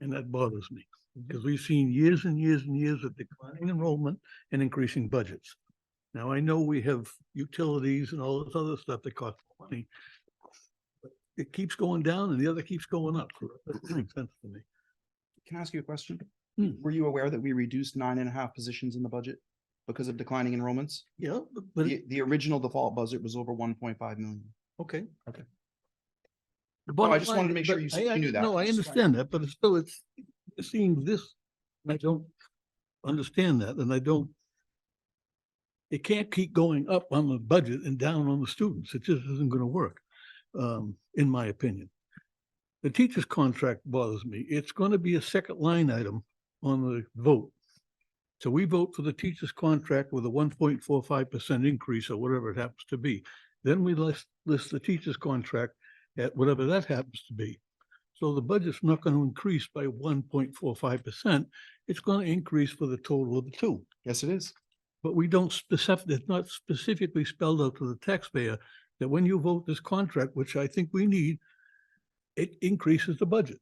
And that bothers me because we've seen years and years and years of declining enrollment and increasing budgets. Now, I know we have utilities and all this other stuff that costs money. But it keeps going down and the other keeps going up. So that doesn't make sense to me. Can I ask you a question? Hmm. Were you aware that we reduced 9.5 positions in the budget because of declining enrollments? Yeah, but The original default budget was over 1.5 million. okay. Okay. The No, I bottom just line wanted to make sure is- you knew that. No, I understand that, but it's still, it seems this, and I don't understand that, and I don't. It can't keep going up on the budget and down on the students. It just isn't gonna work. in my opinion. The teacher's contract bothers me. It's going to be a second line item on the vote. So we vote for the teacher's contract with a 1.45% increase or whatever it happens to be. Then we list the teacher's contract at whatever that happens to be. So the budget's not going to increase by 1.45%. It's going to increase for the total of the two. Yes, it is. But we don't it's not specifically spelled out to the taxpayer that when you vote this contract, which I think we need, it increases the budget.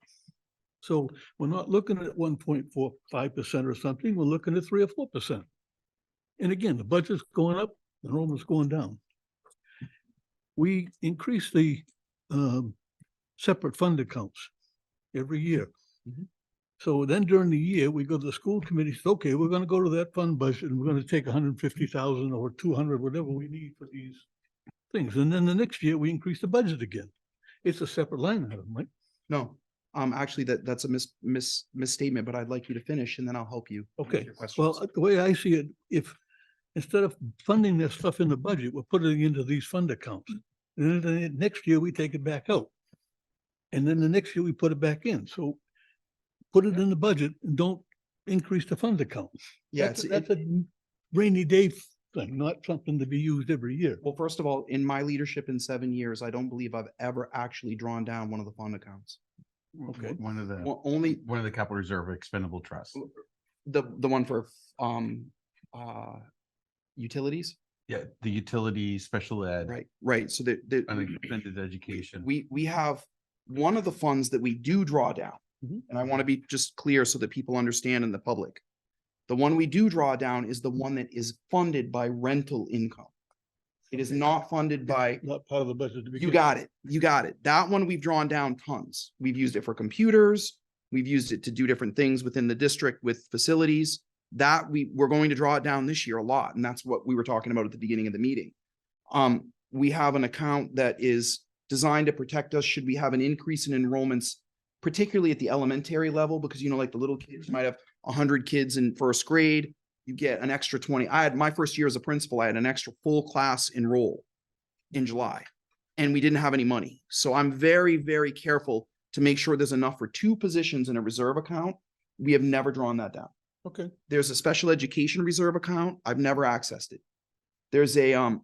So we're not looking at 1.45% or something, we're looking at 3 or 4%. And again, the budget's going up, the enrollment's going down. We increase the separate fund accounts every year. Mhm. So then during the year, we go to the school committee, says, okay, we're gonna go to that fund budget and we're gonna take 150,000 or 200, whatever we need for these things. And then the next year, we increase the budget again. It's a separate line item, right? No, actually, that's a misstatement, but I'd like you to finish and then I'll help you. with Okay, your questions. well, the way I see it, if instead of funding this stuff in the budget, we're putting it into these fund accounts. And then the next year, we take it back out. And then the next year, we put it back in. So put it in the budget and don't increase the fund account. Yeah, That's a rainy day thing, not something to be used every year. well, first of all, in my leadership in 7 years, I don't believe I've ever actually drawn down one of the fund accounts. Okay. One of the, Well, only one of the capital reserve expendable trusts. the one for utilities, Yeah, the utility, special ed, right. So the unexpended education. we have one of the funds that we do draw down. Mhm. And I want to be just clear so that people understand in the public. The one we do draw down is the one that is funded by rental income. It is not funded by, Not part of the budget to begin. you got it, you got it. That one we've drawn down tons. We've used it for computers. We've used it to do different things within the district with facilities. That we're going to draw it down this year a lot. And that's what we were talking about at the beginning of the meeting. We have an account that is designed to protect us should we have an increase in enrollments, particularly at the elementary level, because like the little kids might have 100 kids in first grade, you get an extra 20. I had my first year as a principal, I had an extra full class enroll in July, and we didn't have any money. So I'm very, very careful to make sure there's enough for 2 positions in a reserve account. We have never drawn that down. Okay. There's a special education reserve account. I've never accessed it. There's a,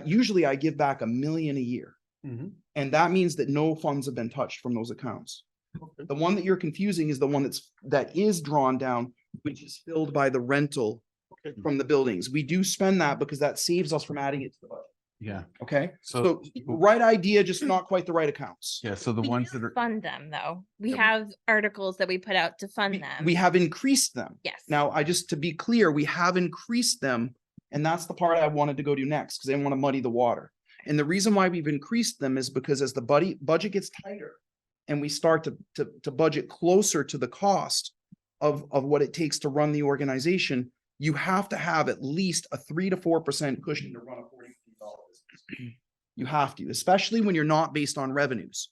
usually I give back $1 million a year. Mhm. And that means that no funds have been touched from those accounts. Okay. The one that you're confusing is the one that is drawn down, which is filled by the rental Okay. from the buildings. We do spend that because that saves us from adding it to the budget. Yeah, Okay, so, so right idea, just not quite the right accounts. yeah, so the We ones do that are, fund them though. We Yeah, we- have articles that we put out to fund them. We have increased them. Yes. Now, to be clear, we have increased them, and that's the part I wanted to go to next, because I didn't want to muddy the water. And the reason why we've increased them is because as the budget gets tighter and we start to budget closer to the cost of what it takes to run the organization, you have to have at least a 3 to 4% cushion to run a $40 million business. You have to, especially when you're not based on revenues.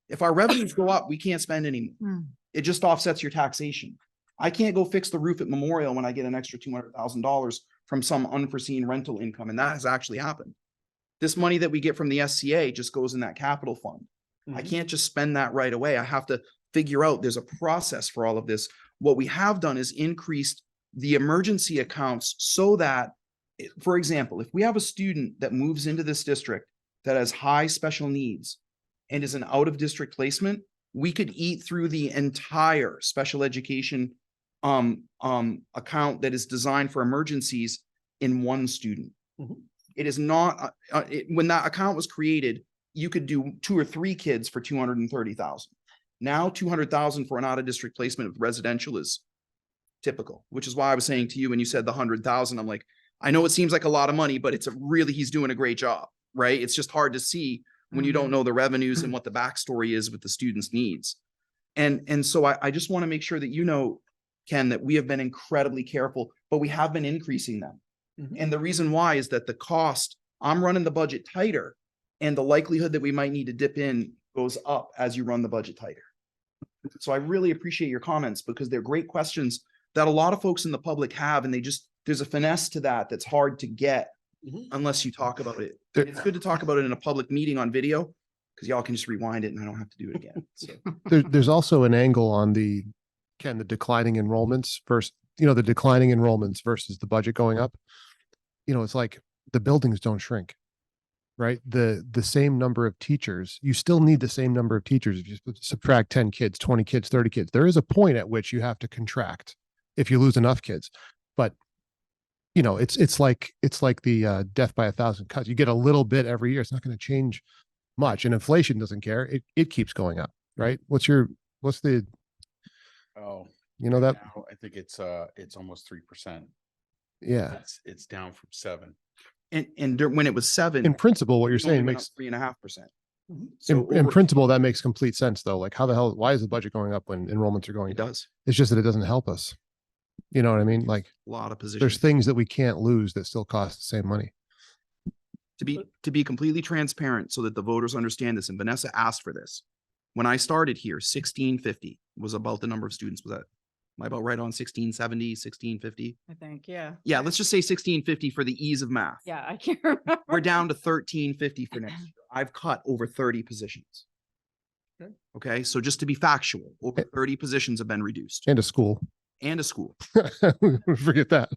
If our revenues go up, we can't spend anymore. Hmm. It just offsets your taxation. I can't go fix the roof at Memorial when I get an extra $200,000 from some unforeseen rental income, and that has actually happened. This money that we get from the SCA just goes in that capital fund. I Mhm. can't just spend that right away. I have to figure out there's a process for all of this. What we have done is increased the emergency accounts so that, for example, if we have a student that moves into this district that has high special needs and is an out of district placement, we could eat through the entire special education account that is designed for emergencies in one student. Mhm. It is not, when that account was created, you could do 2 or 3 kids for 230,000. Now 200,000 for an out of district placement of residential is typical, which is why I was saying to you when you said the 100,000, I'm like, I know it seems like a lot of money, but he's doing a great job, right? It's just hard to see when you don't know the revenues and what the backstory is with the student's needs. And so I just want to make sure that you know, Ken, that we have been incredibly careful, but we have been increasing them. Mhm. And the reason why is that the cost, I'm running the budget tighter, and the likelihood that we might need to dip in goes up as you run the budget tighter. So I really appreciate your comments because they're great questions that a lot of folks in the public have, and there's a finesse to that that's hard to get Mhm. unless you talk about it. There- It's good to talk about it in a public meeting on video, Because y'all can just rewind it and I don't have to do it again. So There's also an angle on the declining enrollments versus, the declining enrollments versus the budget going up. It's like the buildings don't shrink, right? The same number of teachers, you still need the same number of teachers. If you subtract 10 kids, 20 kids, 30 kids, there is a point at which you have to contract if you lose enough kids. But it's like the death by 1,000 cuts. You get a little bit every year. It's not going to change much, and inflation doesn't care. It keeps going up, right? What's the Oh, that? now I think it's almost 3%. Yeah. It's down from 7. when it was 7, In principle, what you're it only saying went makes, up 3.5%. Mhm. So in over- principle, that makes complete sense though. Like why is the budget going up when enrollments are going it down? does It's just that it doesn't help us. You know what I mean? Like a lot of positions. there's things that we can't lose that still cost the same money. To be completely transparent so that the voters understand this, and Vanessa asked for this. When I started here, 1650 was about the number of students. Was that, am I about right on 1670, 1650? I think, yeah. Yeah, let's just say 1650 for the ease of math. Yeah, I can't remember. We're down to 1350 for next year. I've cut over 30 positions. Okay. Okay, so just to be factual, over 30 positions have been reduced, And a school. and a school, Forget that.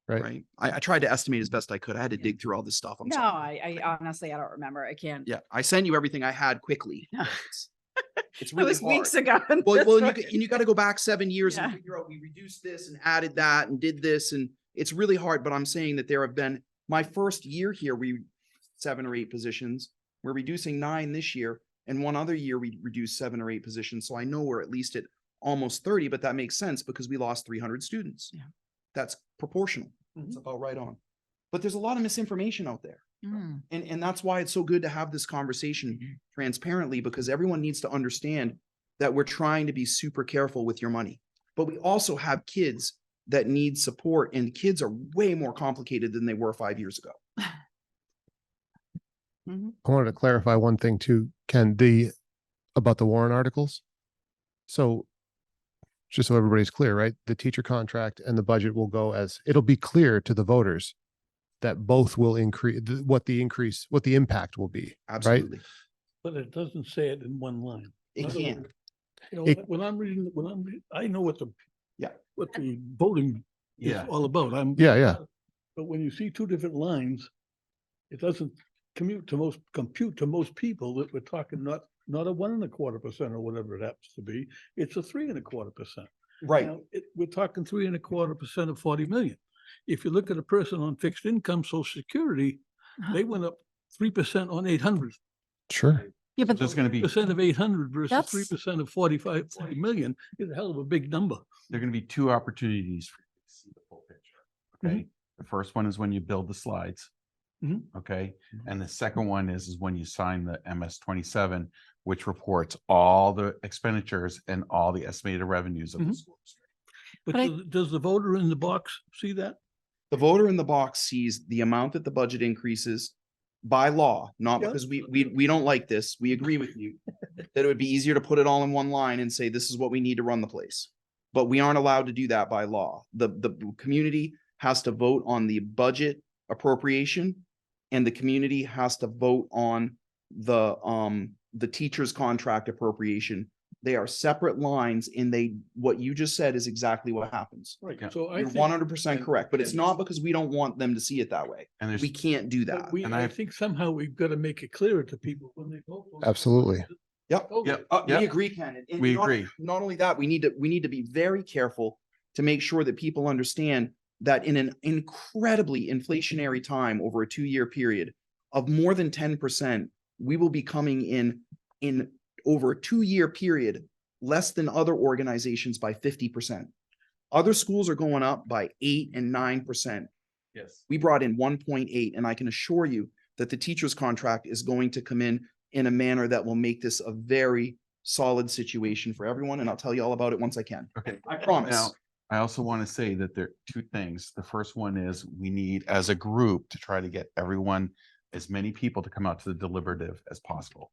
Right. right? I tried to estimate as best I could. I had to dig through all this stuff. I'm No, sorry. I honestly, I don't remember. I can't. Yeah, I sent you everything I had quickly. It's It really was hard. weeks ago. Well, and you got to go back 7 years and Yeah. figure out we reduced this and added that and did this, and it's really hard. But I'm saying that there have been my first year here, 7 or 8 positions. We're reducing 9 this year, and one other year we reduced 7 or 8 positions. So I know we're at least at almost 30, but that makes sense because we lost 300 students. Yeah. That's proportional. It's about right on. But there's a lot of misinformation out there. Mm. And that's why it's so good to have this conversation transparently, because everyone needs to understand that we're trying to be super careful with your money. But we also have kids that need support, and kids are way more complicated than they were 5 years ago. I wanted to clarify one thing too, Ken, about the Warren articles. So just so everybody's clear, right? The teacher contract and the budget will go it'll be clear to the voters that both will increase, what the impact will be. Absolutely. But it doesn't say it in one line. It In other can. words, You know, It- when I'm reading, I know what Yeah. what the voting is Yeah. all about. Yeah. But when you see 2 different lines, it doesn't compute to most people that we're talking not a 1.25% or whatever it happens to be. It's a 3.25%. Right. Now, we're talking 3.25% of 40 million. If you look at a person on fixed income, social security, they went up 3% on 800. Sure. Yeah, but There's going to be, Percent of 800 versus That's- 3% of 40 million is a hell of a big number. there are going to be 2 opportunities for you to see the full picture. Okay. The first one is when you build the slides. Mhm. Okay. And the second one is when you sign the MS-27, which reports all the expenditures and all the estimated revenues of the Mhm. school district. But But I- does the voter in the box see that? The voter in the box sees the amount that the budget increases by law, not Yeah. because we don't like this. We agree with you that it would be easier to put it all in one line and say, this is what we need to run the place. But we aren't allowed to do that by law. The community has to vote on the budget appropriation, and the community has to vote on the teacher's contract appropriation. They are separate lines, and what you just said is exactly what happens. Right. Yeah. So I You're think, 100% correct, but it's not because we don't want them to see it that way. And there's, We can't do that. but And I I- think somehow we've got to make it clearer to people when they vote. Absolutely. Yep. Yep. We Yep. agree, Ken. And We not- agree. Not only that, we need to be very careful to make sure that people understand that in an incredibly inflationary time over a 2-year period of more than 10%, we will be coming in over a 2-year period less than other organizations by 50%. Other schools are going up by 8 and 9%. yes. We brought in 1.8, and I can assure you that the teacher's contract is going to come in a manner that will make this a very solid situation for everyone. And I'll tell you all about it once I can. Okay. I promise. Now, I also want to say that there are 2 things. The first one is we need, as a group, to try to get everyone, as many people to come out to the deliberative as possible.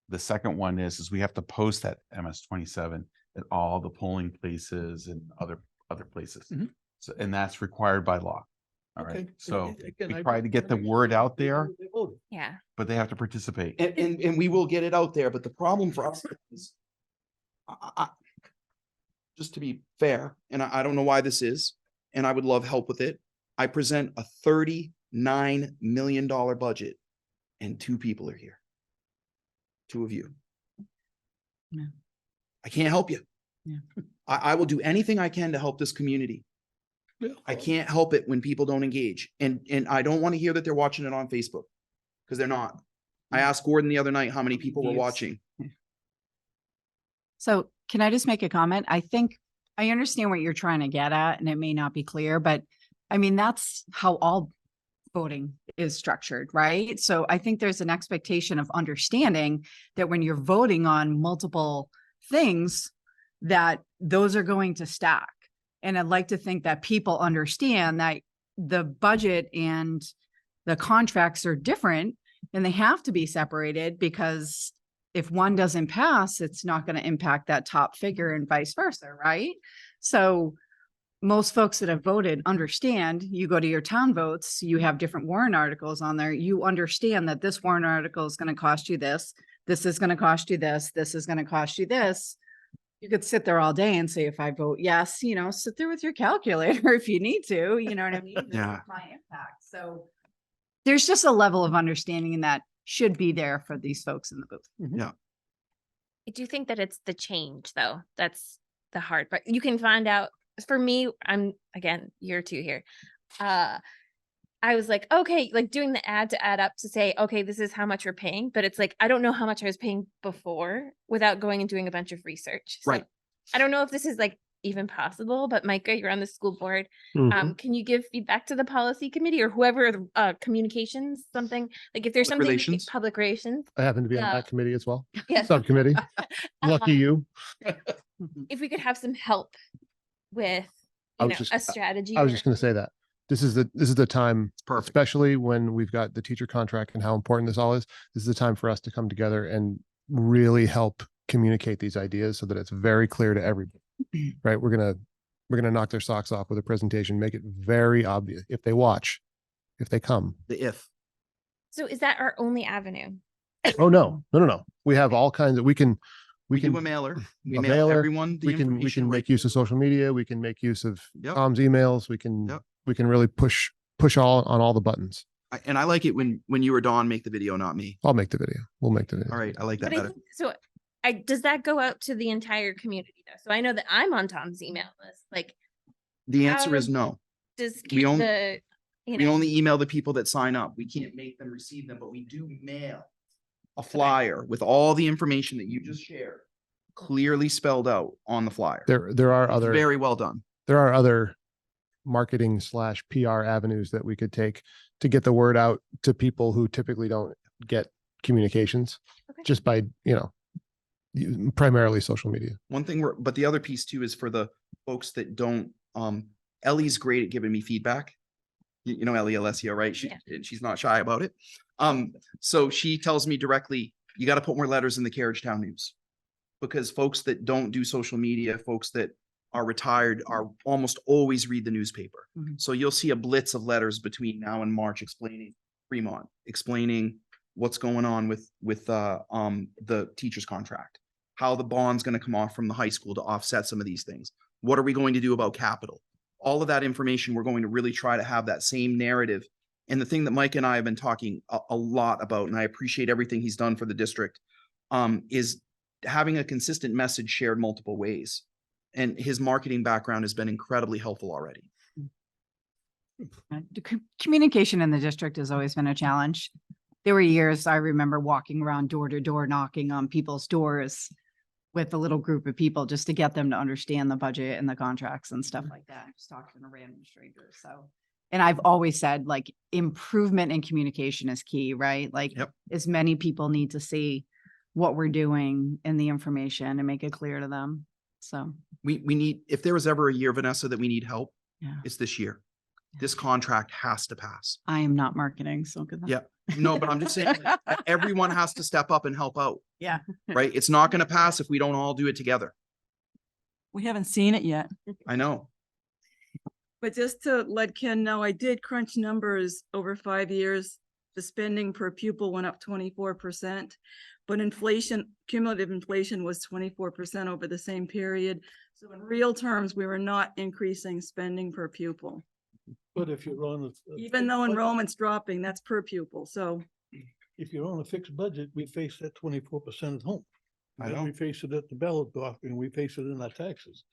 The second one is we have to post that MS-27 at all the polling places and other places. Mhm. So, and that's required by law. All right. Okay. So Again, we I try just to get wanna the make word sure out they know there, what they voted. Yeah. but they have to participate. And we will get it out there, but the problem for us is just to be fair, and I don't know why this is, and I would love help with it. I present a $39 million budget and 2 people are here. 2 of you. Yeah. I can't help you. Yeah. I will do anything I can to help this community. I can't help it when people don't engage. And I don't want to hear that they're watching it on Facebook because they're not. I asked Gordon the other night how many people were Views. watching. So can I just make a comment? I think I understand what you're trying to get at, and it may not be clear, but I mean, that's how all voting is structured, right? So I think there's an expectation of understanding that when you're voting on multiple things, that those are going to stack. And I'd like to think that people understand that the budget and the contracts are different and they have to be separated, because if one doesn't pass, it's not going to impact that top figure and vice versa, right? So most folks that have voted understand. You go to your town votes, you have different warrant articles on there. You understand that this warrant article is going to cost you this. This is going to cost you this. This is going to cost you this. You could sit there all day and say, if I vote yes, sit there with your calculator if you need to, you know what I mean? This is Yeah. my impact. So there's just a level of understanding that should be there for these folks in the booth. Yeah. I do think that it's the change though. That's the hard part. You can find out. For me, I'm again, year 2 here. I was like, okay, like doing the ad to add up to say, okay, this is how much we're paying, but it's like, I don't know how much I was paying before without going and doing a bunch of research. So Right. I don't know if this is like even possible, but Micah, you're on the school board. Mhm. Can you give feedback to the policy committee or whoever, communications, something like if there's Public something relations? public relations? I happen to be on Yeah. that committee as well. Yes. Subcommittee. Lucky Um, you. If we could have some help with, I you was know, just- a strategy. I was just going to say that this is the time, Perfect. especially when we've got the teacher contract and how important this all is. This is the time for us to come together and really help communicate these ideas so that it's very clear to everybody, right? We're going to knock their socks off with a presentation, make it very obvious if they watch, if they come. So is that our only avenue? Oh, no. We have all kinds of, we can do a mailer. We a mail mailer, everyone the we can information right make use of social media. We can make use of Yep. Tom's emails. Yep. We can really push all on all the buttons. And I like it when you or Dawn make the video, not me. I'll make the video. We'll make the video. All right. I like that But I better. think, so does that go out to the entire community though? So I know that I'm on Tom's email list. Like, The answer how is no. does We only- the, you We know, only email the people that sign up. We can't make them receive them, but we do mail a flyer with all the information that you just shared clearly spelled out on the flyer. There are It's other very well done. marketing / PR avenues that we could take to get the word out to people who typically don't get communications Okay. just by, primarily social media. One thing but the other piece too is for the folks that don't, Ellie's great at giving me feedback. You know, Ellie Alessio, right? She's not shy about it. So she tells me directly, you got to put more letters in the Carriagetown News, because folks that don't do social media, folks that are retired are almost always read the newspaper. Mhm. So you'll see a blitz of letters between now and March explaining Fremont, explaining what's going on with the teacher's contract, how the bond's going to come off from the high school to offset some of these things. What are we going to do about capital? All of that information, we're going to really try to have that same narrative. And the thing that Mike and I have been talking a lot about, and I appreciate everything he's done for the district, is having a consistent message shared multiple ways. And his marketing background has been incredibly helpful already. Communication in the district has always been a challenge. There were years I remember walking around door to door, knocking on people's doors with a little group of people just to get them to understand the budget and the contracts and stuff like that. Just talking to random strangers. So, and I've always said like improvement in communication is key, right? Like Yep. as many people need to see what we're doing and the information and make it clear to them. So, We need, if there was ever a year, Vanessa, that we need help, yeah, it's this year. This contract has to pass. I am not marketing, so good. luck. Yeah. No, but I'm just saying, like, everyone has to step up and help out, Yeah. right? It's not going to pass if we don't all do it together. We haven't seen it yet. I know. But just to let Ken know, I did crunch numbers over 5 years the spending per pupil went up 24%, but inflation, cumulative inflation was 24% over the same period. So in real terms, we were not increasing spending per pupil. But if you're on Even though enrollment's dropping, that's per pupil. So if you're on a fixed budget, we face that 24% at home. I And then know. we face it at the ballot box and we face it in our taxes.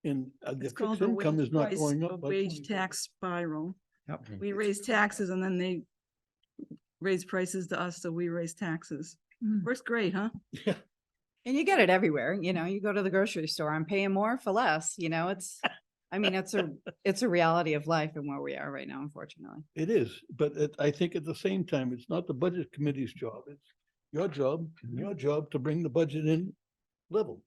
And the it's called fixed the income wage is not price going of up. by wage 24%. tax spiral. Yep. We raise taxes and then they raise prices to us, so we raise taxes. Works great, huh? Yeah. And you get it everywhere, you know, you go to the grocery store, I'm paying more for less, you know, I mean, it's a reality of life and where we are right now, unfortunately. It is, but I think at the same time, it's not the budget committee's job. It's your job, and your job to bring the budget in level.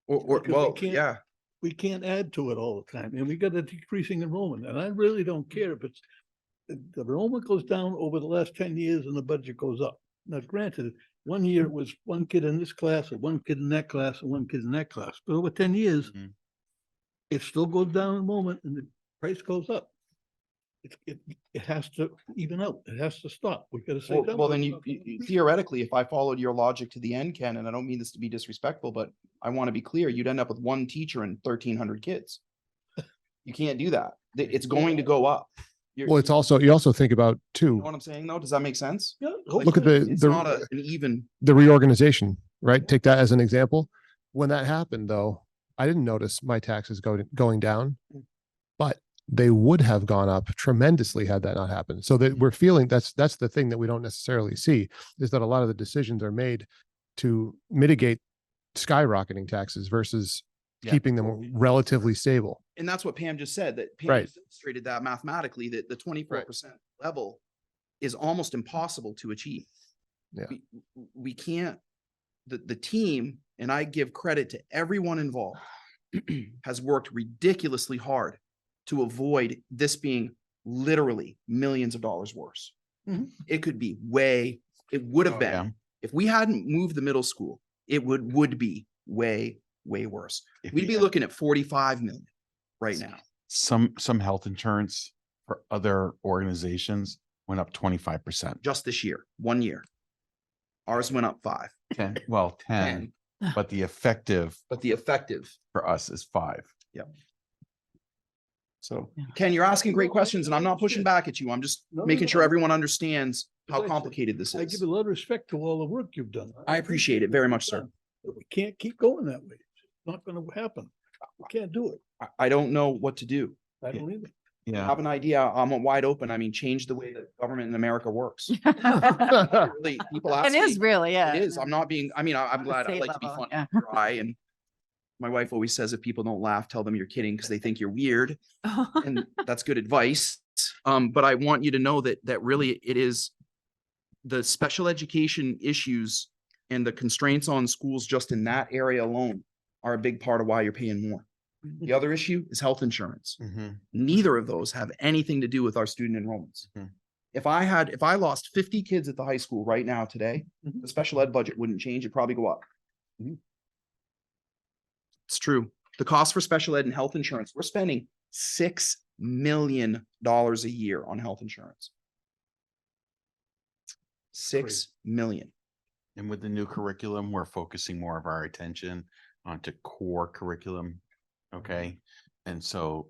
Or Because we well, can't- yeah, We can't add to it all the time, and we got a decreasing enrollment, and I really don't care if it's the enrollment goes down over the last 10 years and the budget goes up. Now, granted, one year it was one kid in this class, or one kid in that class, and one kid in that class, but over 10 years, Mhm. it still goes down enrollment and the price goes up. It has to even out. It has to stop. We gotta say. well, then theoretically, if I followed your logic to the end, Ken, and I don't mean this to be disrespectful, but I want to be clear, you'd end up with one teacher and 1,300 kids. You can't do that. It's going to go up. Well, it's also, you also think about You know too, what I'm saying though? Does that make sense? look at It's not an even, the reorganization, right? Take that as an example. When that happened though, I didn't notice my taxes going down, but they would have gone up tremendously had that not happened. So that we're feeling that's the thing that we don't necessarily see is that a lot of the decisions are made to mitigate skyrocketing taxes versus Yeah. keeping them relatively stable. and that's what Pam just said, that Pam Right. just illustrated that mathematically, that the 24% level is almost impossible to achieve. Yeah. We can't, the team, and I give credit to everyone involved, has worked ridiculously hard to avoid this being literally millions of dollars worse. Mhm. It could be it would have Oh, been, yeah. if we hadn't moved the middle school, it would be way worse. If We'd you be had looking at 45 million right now. some health insurance for other organizations went up 25%. Just this year, 1 year. Ours went up 5, 10, well, 10, 10, but the effective but the effective. for us is 5. So Yeah. Ken, you're asking great questions and I'm not pushing back at you. I'm just No, making no, sure no. everyone understands how As I said, complicated this I give is. a lot of respect to all the work you've done. I appreciate it very much, sir. But we can't keep going that way. It's not gonna happen. We can't do it. I don't know what to do. I Yeah. don't either. I Yeah. have an idea. I'm wide open. I mean, change the way that government in America works. Really, people ask It is me. really, yeah. It is. I'm not being, I mean, I'm the glad, I state like to be level, fun, yeah. and dry, and my wife always says if people don't laugh, tell them you're kidding because they think you're weird. And that's good advice. But I want you to know that really it is the special education issues and the constraints on schools just in that area alone are a big part of why you're paying more. The other issue is health insurance. Mhm. Neither of those have anything to do with our student enrollments. Mhm. If I lost 50 kids at the high school right now today, Mhm. the special ed budget wouldn't change. It'd probably go up. Mhm. It's true. The cost for special ed and health insurance, we're spending $6 million a year on health insurance. 6 million. And with the new curriculum, we're focusing more of our attention onto core curriculum. Okay. And so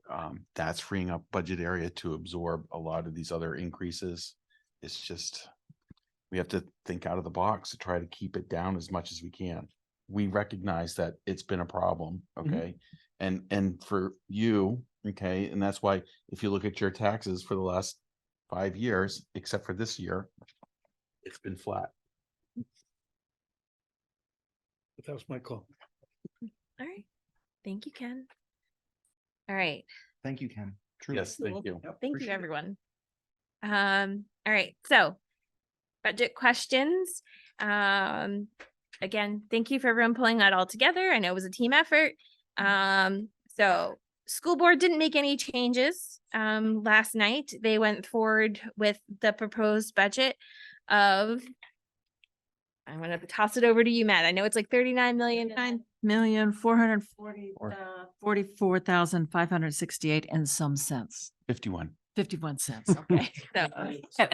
that's freeing up budget area to absorb a lot of these other increases. It's just, we have to think out of the box to try to keep it down as much as we can. We recognize that it's been a problem, okay? And for you, okay, and that's why if you look at your taxes for the last 5 years, except for this year, it's been flat. But that's my call. All right. Thank you, Ken. All right. Thank you, Ken. Truly. Yes, thank you. Yep, Thank you, appreciate it. everyone. All right. So budget questions. Again, thank you for everyone pulling that all together. I know it was a team effort. So school board didn't make any changes last night. They went forward with the proposed budget of, I'm gonna toss it over to you, Matt. I know it's like 39 million. 9,444,568 and some cents. 51. 51 cents, okay. So,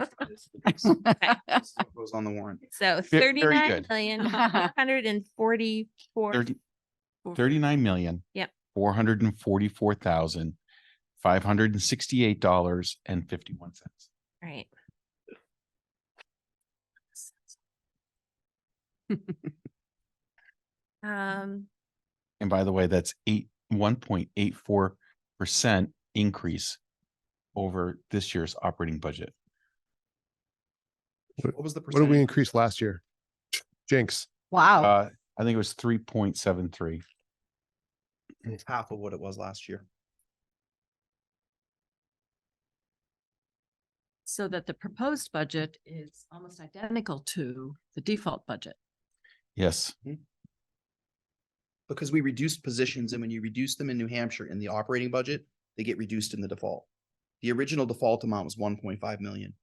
Goes on the warrant. so Very 39 good. million, 144. 39,000,000. Yep. $444,568.51. Right. Um, And by the way, that's 1.84% increase over this year's operating budget. What was the What did we percentage? increase last year? Jinx. Wow. I think it was 3.73. It's half of what it was last year. So that the proposed budget is almost identical to the default budget. Yes. Because we reduced positions, and when you reduce them in New Hampshire in the operating budget, they get reduced in the default. The original default amount was 1.5 million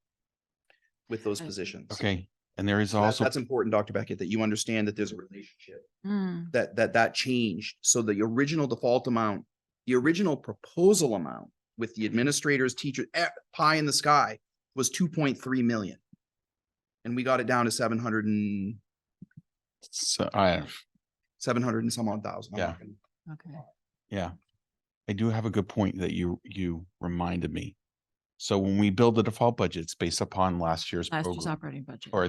with those Okay. positions. Okay. And there is So also, that's important, Dr. Beckett, that you understand that there's a relationship Mm, that changed. So the original default amount, the original proposal amount with the administrators, teachers, pie in the sky was 2.3 million. And we got it down to 700 and so 700 and some odd thousand. I'm Yeah. not gonna- okay. yeah, I do have a good point that you reminded me. So when we build the default budget, it's based upon last year's Last year's program operating budget. or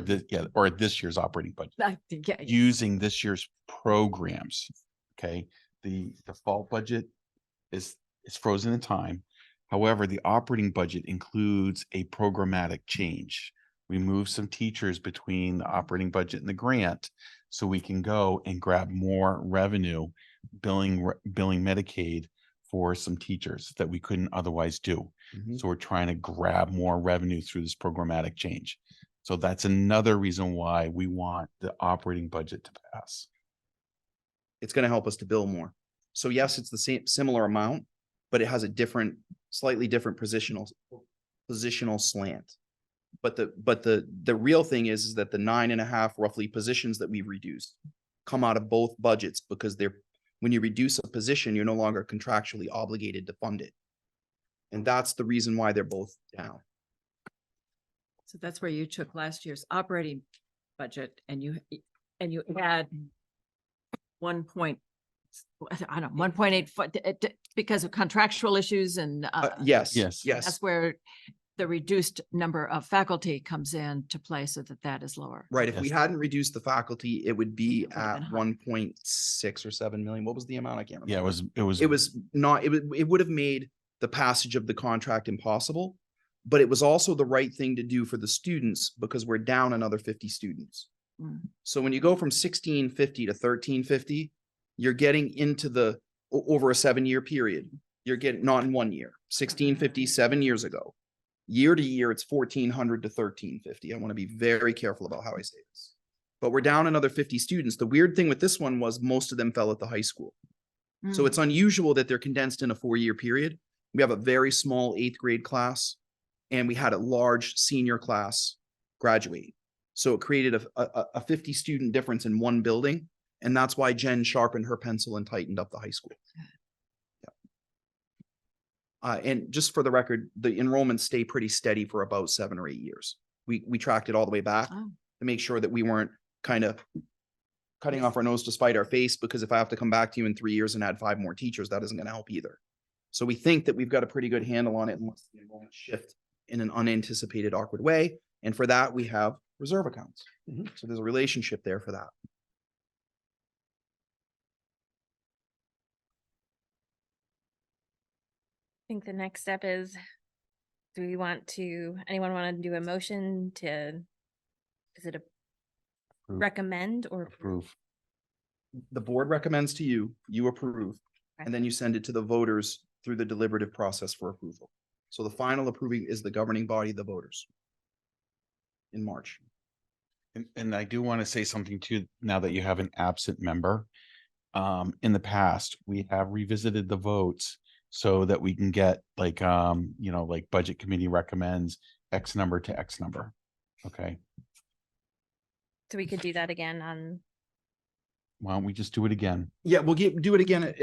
this year's operating budget. I think, yeah, Using this year's programs. Okay, the default budget is frozen in time. However, the operating budget includes a programmatic change. We move some teachers between the operating budget and the grant so we can go and grab more revenue, billing Medicaid for some teachers that we couldn't otherwise do. Mhm. So we're trying to grab more revenue through this programmatic change. So that's another reason why we want the operating budget to pass. It's going to help us to bill more. So yes, it's the same, similar amount, but it has a different, slightly different positional slant. But the real thing is that the 9.5 roughly positions that we've reduced come out of both budgets because when you reduce a position, you're no longer contractually obligated to fund it. And that's the reason why they're both down. so that's where you took last year's operating budget and you add 1.8 because of contractual issues and Yes. Yes. that's where the reduced number of faculty comes in to play so that is lower. Right. If we Yes. hadn't reduced the faculty, it would be It would've been at higher. 1.6 or 7 million. What was the amount? I can't remember. Yeah, It was not, it would have made the passage of the contract impossible, but it was also the right thing to do for the students because we're down another 50 students. Mm. So when you go from 1650 to 1350, you're getting into over a 7-year period. You're getting, not in 1 year, 1650, 7 years ago. Year to year, it's 1400 to 1350. I want to be very careful about how I say this. But we're down another 50 students. The weird thing with this one was most of them fell at the high school. So Mm. it's unusual that they're condensed in a 4-year period. We have a very small 8th grade class, and we had a large senior class graduate. So it created a 50 student difference in one building. And that's why Jen sharpened her pencil and tightened up the high school. And just for the record, the enrollments stay pretty steady for about 7 or 8 years. We tracked it all the way back Oh. to make sure that we weren't kind of cutting off our nose to spite our face, because if I have to come back to you in 3 years and add 5 more teachers, that isn't going to help either. So we think that we've got a pretty good handle on it unless the enrollment shift in an unanticipated awkward way. And for that, we have reserve accounts. So there's a relationship there for that. I think the next step is, anyone want to do a motion to, is it a Approve. recommend or approve? Approve. The board recommends to you, you approve, and then you send it to the voters through the deliberative process for approval. So the final approving is the governing body, the voters, in March. And I do want to say something too, now that you have an absent member. In the past, we have revisited the votes so that we can get like, like budget committee recommends X number to X number. Okay, So we could do that again on, why don't we just do it again? Yeah, we'll do it again.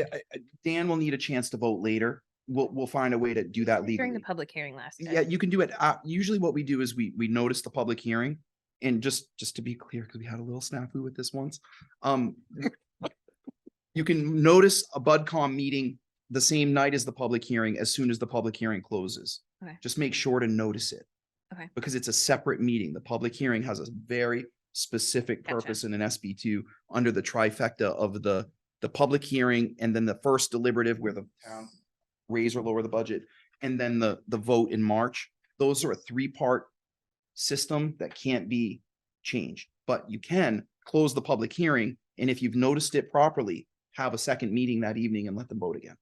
Dan will need a chance to vote later. we'll find a way to do that legally. During the public hearing last time. Yeah, you can do it. Usually what we do is we notice the public hearing. And just to be clear, because we had a little snafu with this once. You can notice a BudCom meeting the same night as the public hearing, as soon as the public hearing closes. Okay. Just make sure to notice it. Okay. Because it's a separate meeting. The public hearing has a very specific Gotcha. purpose in an SB2 under the trifecta of the public hearing and then the first deliberative where the town raise or lower the budget, and then the vote in March. Those are a three-part system that can't be changed, but you can close the public hearing. And if you've noticed it properly, have a second meeting that evening and let them vote again.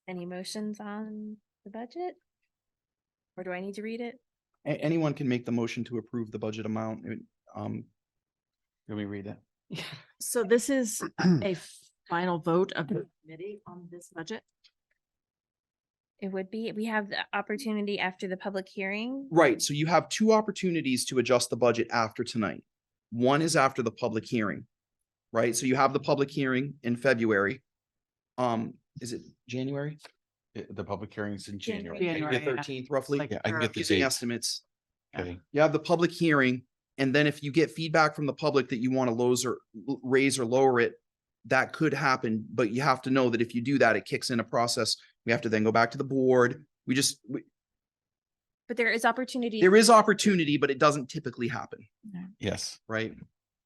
Any motions on the budget? Or do I need to read it? Anyone can make the motion to approve the budget amount. Let me read it. So this is a final vote of the committee on this budget? It would be, we have the opportunity after the public hearing. Right, so you have two opportunities to adjust the budget after tonight. One is after the public hearing, right? So you have the public hearing in February. Is it January? The public hearings in January. January, yeah. 13th roughly? Like Yeah, I can get the Using dates. estimates. Okay. You have the public hearing, and then if you get feedback from the public that you want to raise or lower it, that could happen, but you have to know that if you do that, it kicks in a process. We have to then go back to the board. But there is opportunity. There is opportunity, but it doesn't typically happen, Yes, right?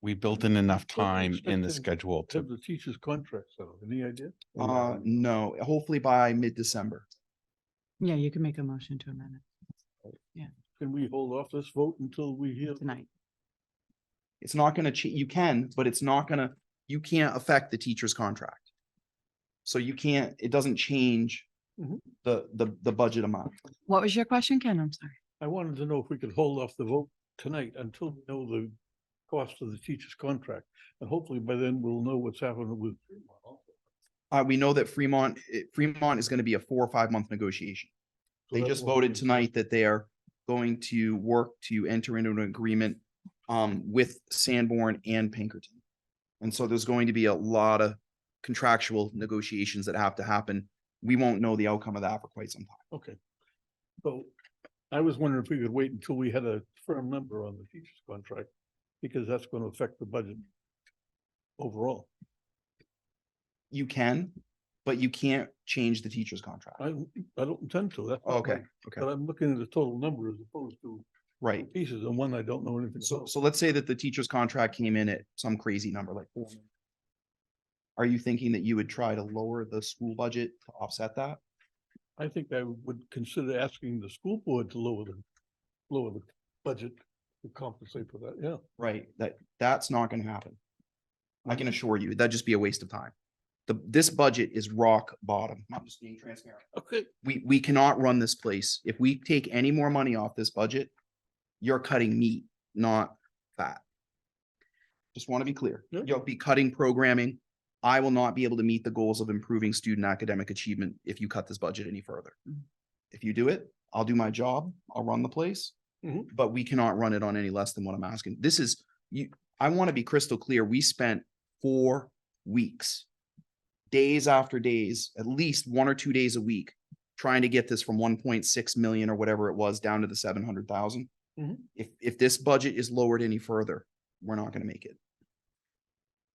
we built in enough time in the expecting schedule Have to, the teachers' contracts out, any idea? No, hopefully by mid-December. Yeah, you can make a motion to amend it Can we hold off this vote until we hear? tonight. It's not gonna you can, but it's not gonna, you can't affect the teacher's contract. So you can't, it doesn't change Mhm. the budget amount. What was your question, Ken? I'm sorry. I wanted to know if we could hold off the vote tonight until we know the cost of the teacher's contract. And hopefully by then we'll know what's happening with. We know that Fremont is gonna be a 4 or 5 month negotiation. So They that just won't voted be- tonight that they are going to work to enter into an agreement with Sanborn and Pinkerton. And so there's going to be a lot of contractual negotiations that have to happen. We won't know the outcome of that for quite some time. Okay. So I was wondering if we could wait until we had a firm number on the teacher's contract, because that's going to affect the budget overall. You can, but you can't change the teacher's contract. I don't intend to. That's not Okay, my- okay, But I'm looking at the total number as opposed to right. pieces and one I don't know anything So, about. so let's say that the teacher's contract came in at some crazy number like 4 million. Are you thinking that you would try to lower the school budget to offset that? I think I would consider asking the school board to lower the budget to compensate for that, yeah. Right, that's not gonna happen. I can assure you, that'd just be a waste of time. This budget is rock bottom. I'm just being transparent. Okay. We cannot run this place. If we take any more money off this budget, you're cutting meat, not fat. Just want to be clear. Yeah. You'll be cutting programming. I will not be able to meet the goals of improving student academic achievement if you cut this budget any further. If you do it, I'll do my job. I'll run the place. Mhm. But we cannot run it on any less than what I'm asking. This is, I want to be crystal clear. We spent 4 weeks, days after days, at least 1 or 2 days a week, trying to get this from 1.6 million or whatever it was down to the 700,000. Mhm. If this budget is lowered any further, we're not going to make it.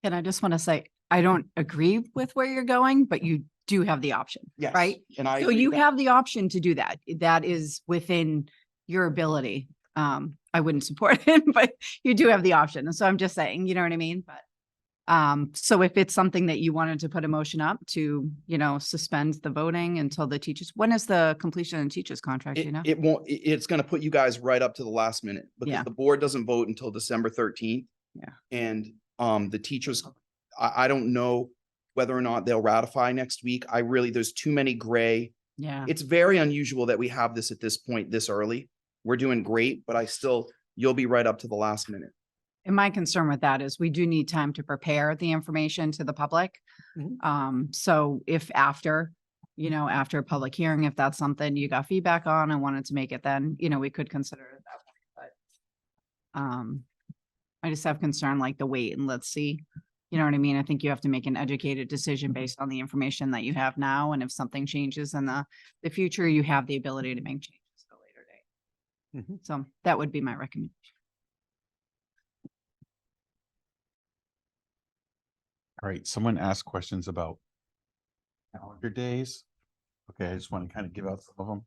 And I just want to say, I don't agree with where you're going, but you do have the option, Yes. right? And I So agree you with that. have the option to do that. That is within your ability. I wouldn't support it, but you do have the option. And so I'm just saying, you know what I mean? But so if it's something that you wanted to put a motion up to, suspend the voting until the teachers, when is the completion of the teachers contract, you know? It won't, it's gonna put you guys right up to the last minute because Yeah. the board doesn't vote until December 13th. Yeah. And the teachers, I don't know whether or not they'll ratify next week. There's too many gray. Yeah. It's very unusual that we have this at this point this early. We're doing great, but you'll be right up to the last minute. And my concern with that is we do need time to prepare the information to the public. So if after a public hearing, if that's something you got feedback on and wanted to make it, then, we could consider it at that point, but I just have concern like the wait and let's see You know what I mean? I think you have to make an educated decision based on the information that you have now. And if something changes in the future, you have the ability to make changes at a later date. Mhm. So that would be my recommendation. All right, someone asked questions about calendar days. Okay, I just want to kind of give out some of them.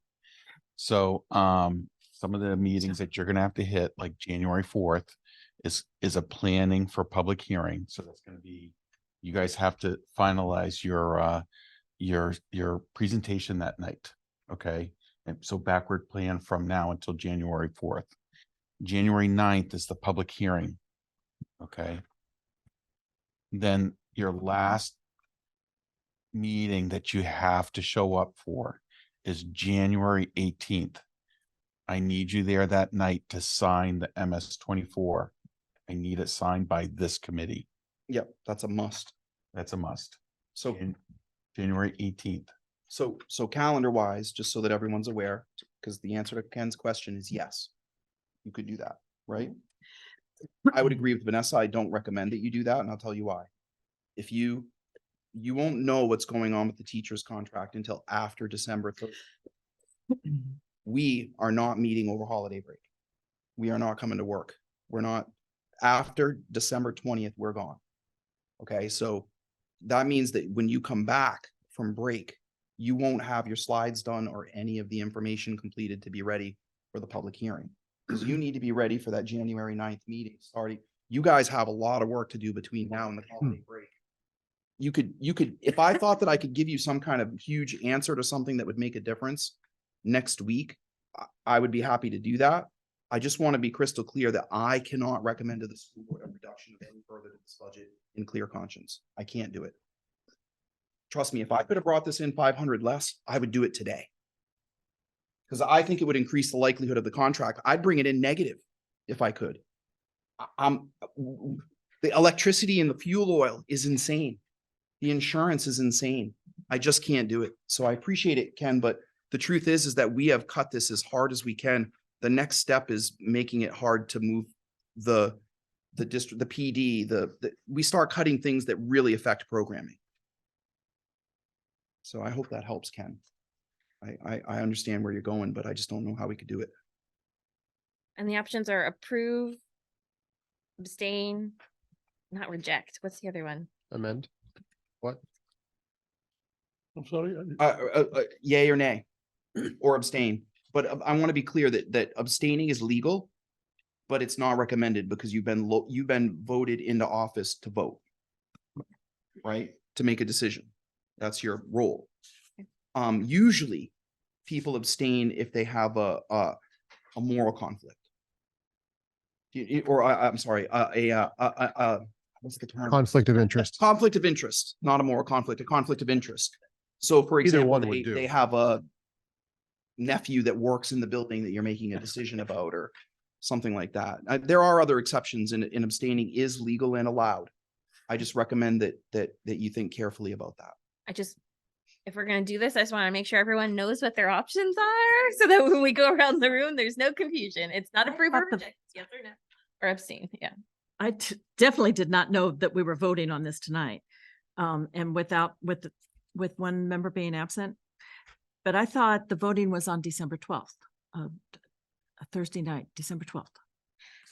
So, some of the meetings that you're gonna have to hit, like January 4th, is a planning for public hearing. So that's gonna be, you guys have to finalize your presentation that night. Okay, and so backward plan from now until January 4th. January 9th is the public hearing. Okay. Then your last meeting that you have to show up for is January 18th. I need you there that night to sign the MS-24. I need it signed by this committee. Yep, that's a must. That's a must. So, And January 18th. so calendar wise, just so that everyone's aware, because the answer to Ken's question is yes. You could do that, right? I would agree with Vanessa. I don't recommend that you do that, and I'll tell you why. If you won't know what's going on with the teacher's contract until after December 3rd. We are not meeting over holiday break. We are not coming to work. We're not, after December 20th, we're gone. Okay, so that means that when you come back from break, you won't have your slides done or any of the information completed to be ready for the public hearing. Because you need to be ready for that January 9th meeting starting. You guys have a lot of work to do between now and the holiday break. You could, if I thought that I could give you some kind of huge answer to something that would make a difference next week, I would be happy to do that. I just want to be crystal clear that I cannot recommend to the school board a reduction of any further to this budget in clear conscience. I can't do it. Trust me, if I could have brought this in 500 less, I would do it today. Because I think it would increase the likelihood of the contract. I'd bring it in negative if I could. The electricity and the fuel oil is insane. The insurance is insane. I just can't do it. So I appreciate it, Ken, but the truth is that we have cut this as hard as we can. The next step is making it hard to move the district, the PD, we start cutting things that really affect programming. So I hope that helps, Ken. I understand where you're going, but I just don't know how we could do it. And the options are approve, abstain, not reject. What's the other one? Amend. What? I'm sorry. Yay or nay, or abstain. But I want to be clear that abstaining is legal, but it's not recommended because you've been voted into office to vote, right? To make a decision. That's your role. Usually people abstain if they have a moral conflict. Or I'm sorry, what's the term? Conflict of interest. Conflict of interest, not a moral conflict, a conflict of interest. So for Either example, one would do. they have a nephew that works in the building that you're making a decision about or something like that. There are other exceptions and abstaining is legal and allowed. I just recommend that you think carefully about that. If we're going to do this, I just want to make sure everyone knows what their options are so that when we go around the room, there's no confusion. It's not approve or reject, yes or no, or abstain. Yeah. I definitely did not know that we were voting on this tonight. And with one member being absent, but I thought the voting was on December 12th, a Thursday night, December 12th.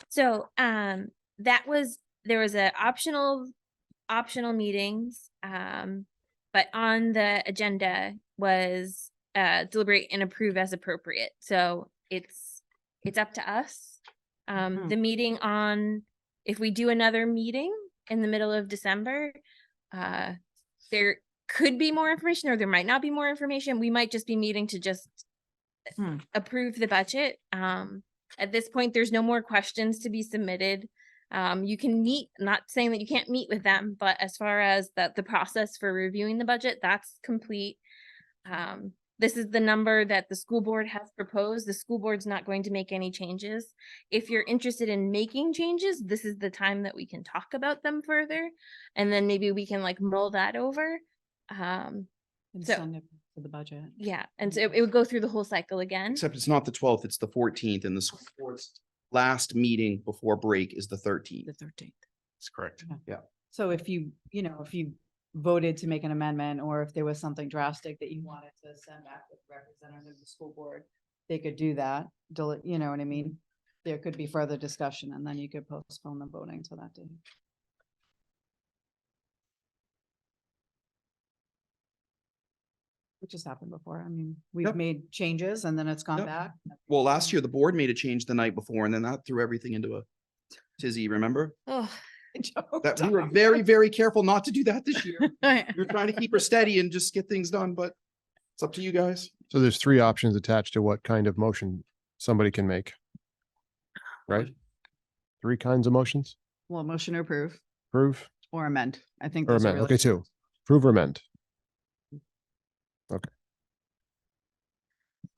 So, there was a optional meetings, but on the agenda was deliberate and approve as appropriate. So it's up to us. The meeting on, if we do another meeting in the middle of December, there could be more information or there might not be more information. We might just be meeting to just approve the budget. At this point, there's no more questions to be submitted. You can meet, not saying that you can't meet with them, but as far as the process for reviewing the budget, that's complete. This is the number that the school board has proposed. The school board's not going to make any changes. If you're interested in making changes, this is the time that we can talk about them further. And then maybe we can like mull that over. So for the budget. yeah. And so it would go through the whole cycle again. Except it's not the 12th, it's the 14th and the school board's last meeting before break is the 13th. The 13th. That's correct. Yeah. So if you know, if you voted to make an amendment, or if there was something drastic that you wanted to send back with representative of the school board, they could do that. You know what I mean? There could be further discussion, and then you could postpone the voting to that day. Which has happened before. I mean, we've Yep. made changes and then it's gone Yep. back. Well, last year the board made a change the night before and then that threw everything into a tizzy, remember? Oh, That we were very, very careful not to do that this year. We were trying to keep her steady and just get things done, but it's up to you guys. So there's three options attached to what kind of motion somebody can make. Right? Three kinds of motions? Well, motion to approve Approve or amend. I think. or those are amend? really- Okay, two. Approve or amend.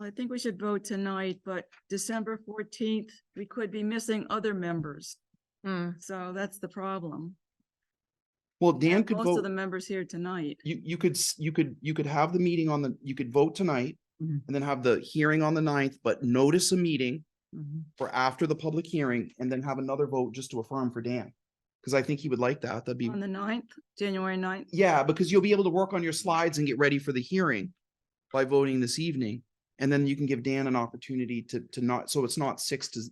I think we should vote tonight, but December 14th, we could be missing other members. hmm. So that's the problem. Well, We Dan have could most of the vote, members here tonight. you could have the meeting on you could vote tonight Mhm. and then have the hearing on the 9th, but notice a meeting Mhm. for after the public hearing and then have another vote just to affirm for Dan. Cause I think he would like that. That'd be, On the 9th, January 9th. yeah, because you'll be able to work on your slides and get ready for the hearing by voting this evening. And then you can give Dan an opportunity to not, so it's not 6-1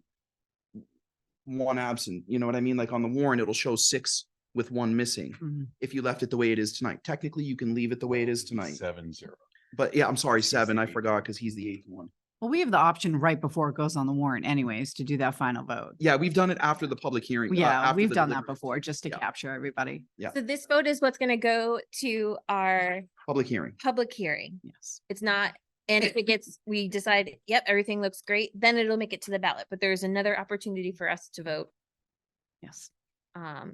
absent, you know what I mean? Like on the warrant, it'll show 6 with 1 missing. Mhm. If you left it the way it is tonight, technically you can leave it the way it is tonight. 7-0. But yeah, I'm sorry, He's 7, the I 8th. forgot because he's the 8th one. Well, we have the option right before it goes on the warrant anyways to do that final vote. Yeah, we've done it after the public hearing. Yeah, after we've the done that deliberative. before just to Yeah. capture everybody. Yeah. So this vote is what's gonna go to our Public hearing. public hearing. Yes. It's not, and if it gets, we decide, yep, everything looks great, then it'll make it to the ballot, but there's another opportunity for us to vote Yes. to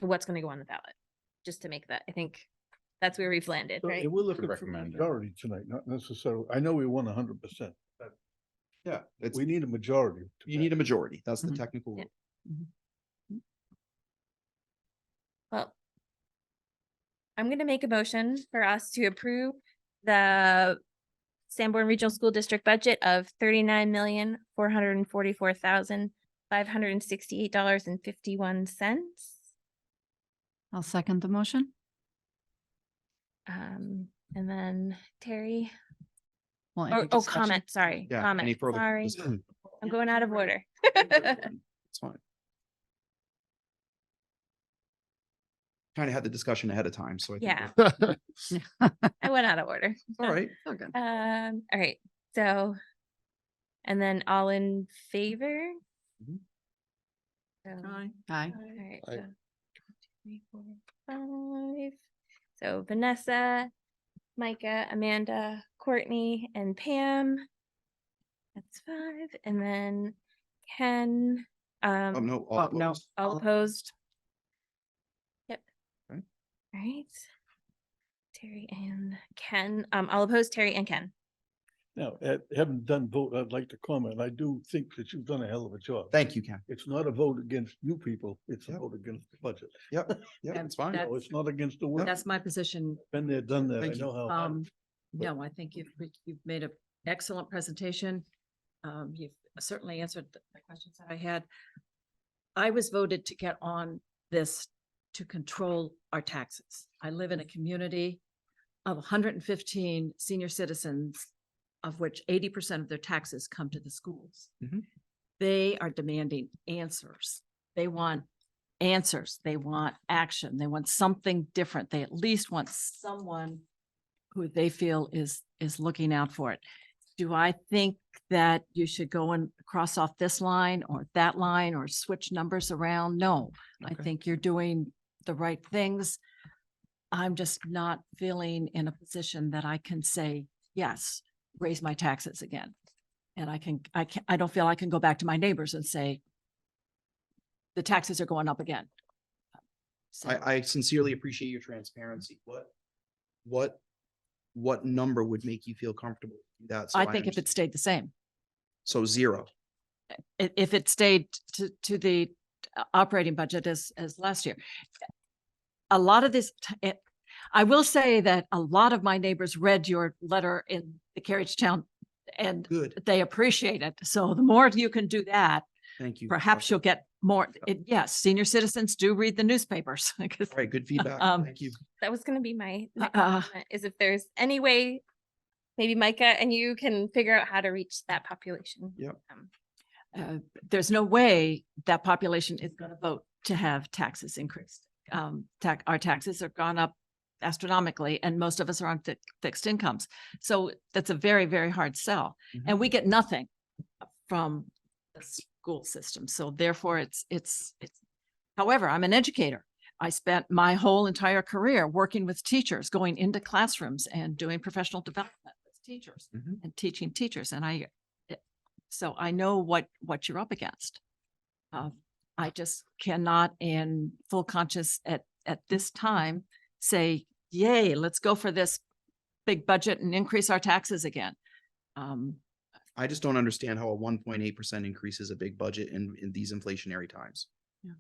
what's gonna go on the ballot, just to make that, I think that's where we've landed, So right? We're looking for recommend it. majority tonight, not necessarily. I know we won 100%. Yeah. It's, We need a majority. to you need a pass. majority. That's the Mhm. technical. Yeah. rule. Well, I'm gonna make a motion for us to approve the Sanborn Regional School District budget of $39,444,568.51. I'll second the motion. And then Terry, Well, oh, any oh, discussion? comment, sorry, Yeah. Any comment, further? sorry, discussion? I'm going out of order. It's fine. Kind of had the discussion ahead of time, so I think. Yeah. we're- I went out of order. All right. So good. All right, so, and then all in favor? Mhm. So, Aye. Aye. all right, Aye. so 2, 3, 4, 5. So Vanessa, Micah, Amanda, Courtney, and Pam. That's 5, and then Ken, Oh, no. all Oh, no. opposed. all opposed. Yep. Okay. All right. Terry and Ken, all opposed, Terry and Ken. Now, having done vote, I'd like to comment. I do think that you've done a hell of a job. Thank you, Ken. It's not a vote against you people, it's a Yep. vote against the budget. Yep, yep, And it's fine. that- No, it's not against the work. That's my position. Been there, done that. I Thank you. know how. hard- No, I think you've made an excellent presentation. You've certainly answered the questions that I had. I was voted to get on this to control our taxes. I live in a community of 115 senior citizens, of which 80% of their taxes come to the schools. Mhm. They are demanding answers. They want answers. They want action. They want something different. They at least want someone who they feel is looking out for it. Do I think that you should go and cross off this line or that line or switch numbers around? No, I Okay. think you're doing the right things. I'm just not feeling in a position that I can say, yes, raise my taxes again. And I don't feel I can go back to my neighbors and say, the taxes are going up again. So I sincerely appreciate your transparency. What number would make you feel comfortable? with that? So I think if it understand. stayed the same, So 0. if it stayed to the operating budget as last year. A lot of this, I will say that a lot of my neighbors read your letter in the Carriage Town and Good. they appreciate it. So the more you can do that, Thank you. perhaps you'll get more, yes, senior citizens do read the newspapers. because, All right, good feedback. Um, Thank you. That was gonna be my next Uh, comment, is if there's any way, maybe Micah and you can figure out how to reach that population. Yep. There's no way that population is going to vote to have taxes increased. Our taxes have gone up astronomically, and most of us are on fixed incomes. So that's a very, very hard sell. And we get nothing from the school system. So therefore it's, however, I'm an educator. I spent my whole entire career working with teachers, going into classrooms and doing professional development with teachers Mhm. and teaching teachers. And so I know what you're up against. I just cannot in full conscious at this time say, yay, let's go for this big budget and increase our taxes again. I just don't understand how a 1.8% increase is a big budget in these inflationary times.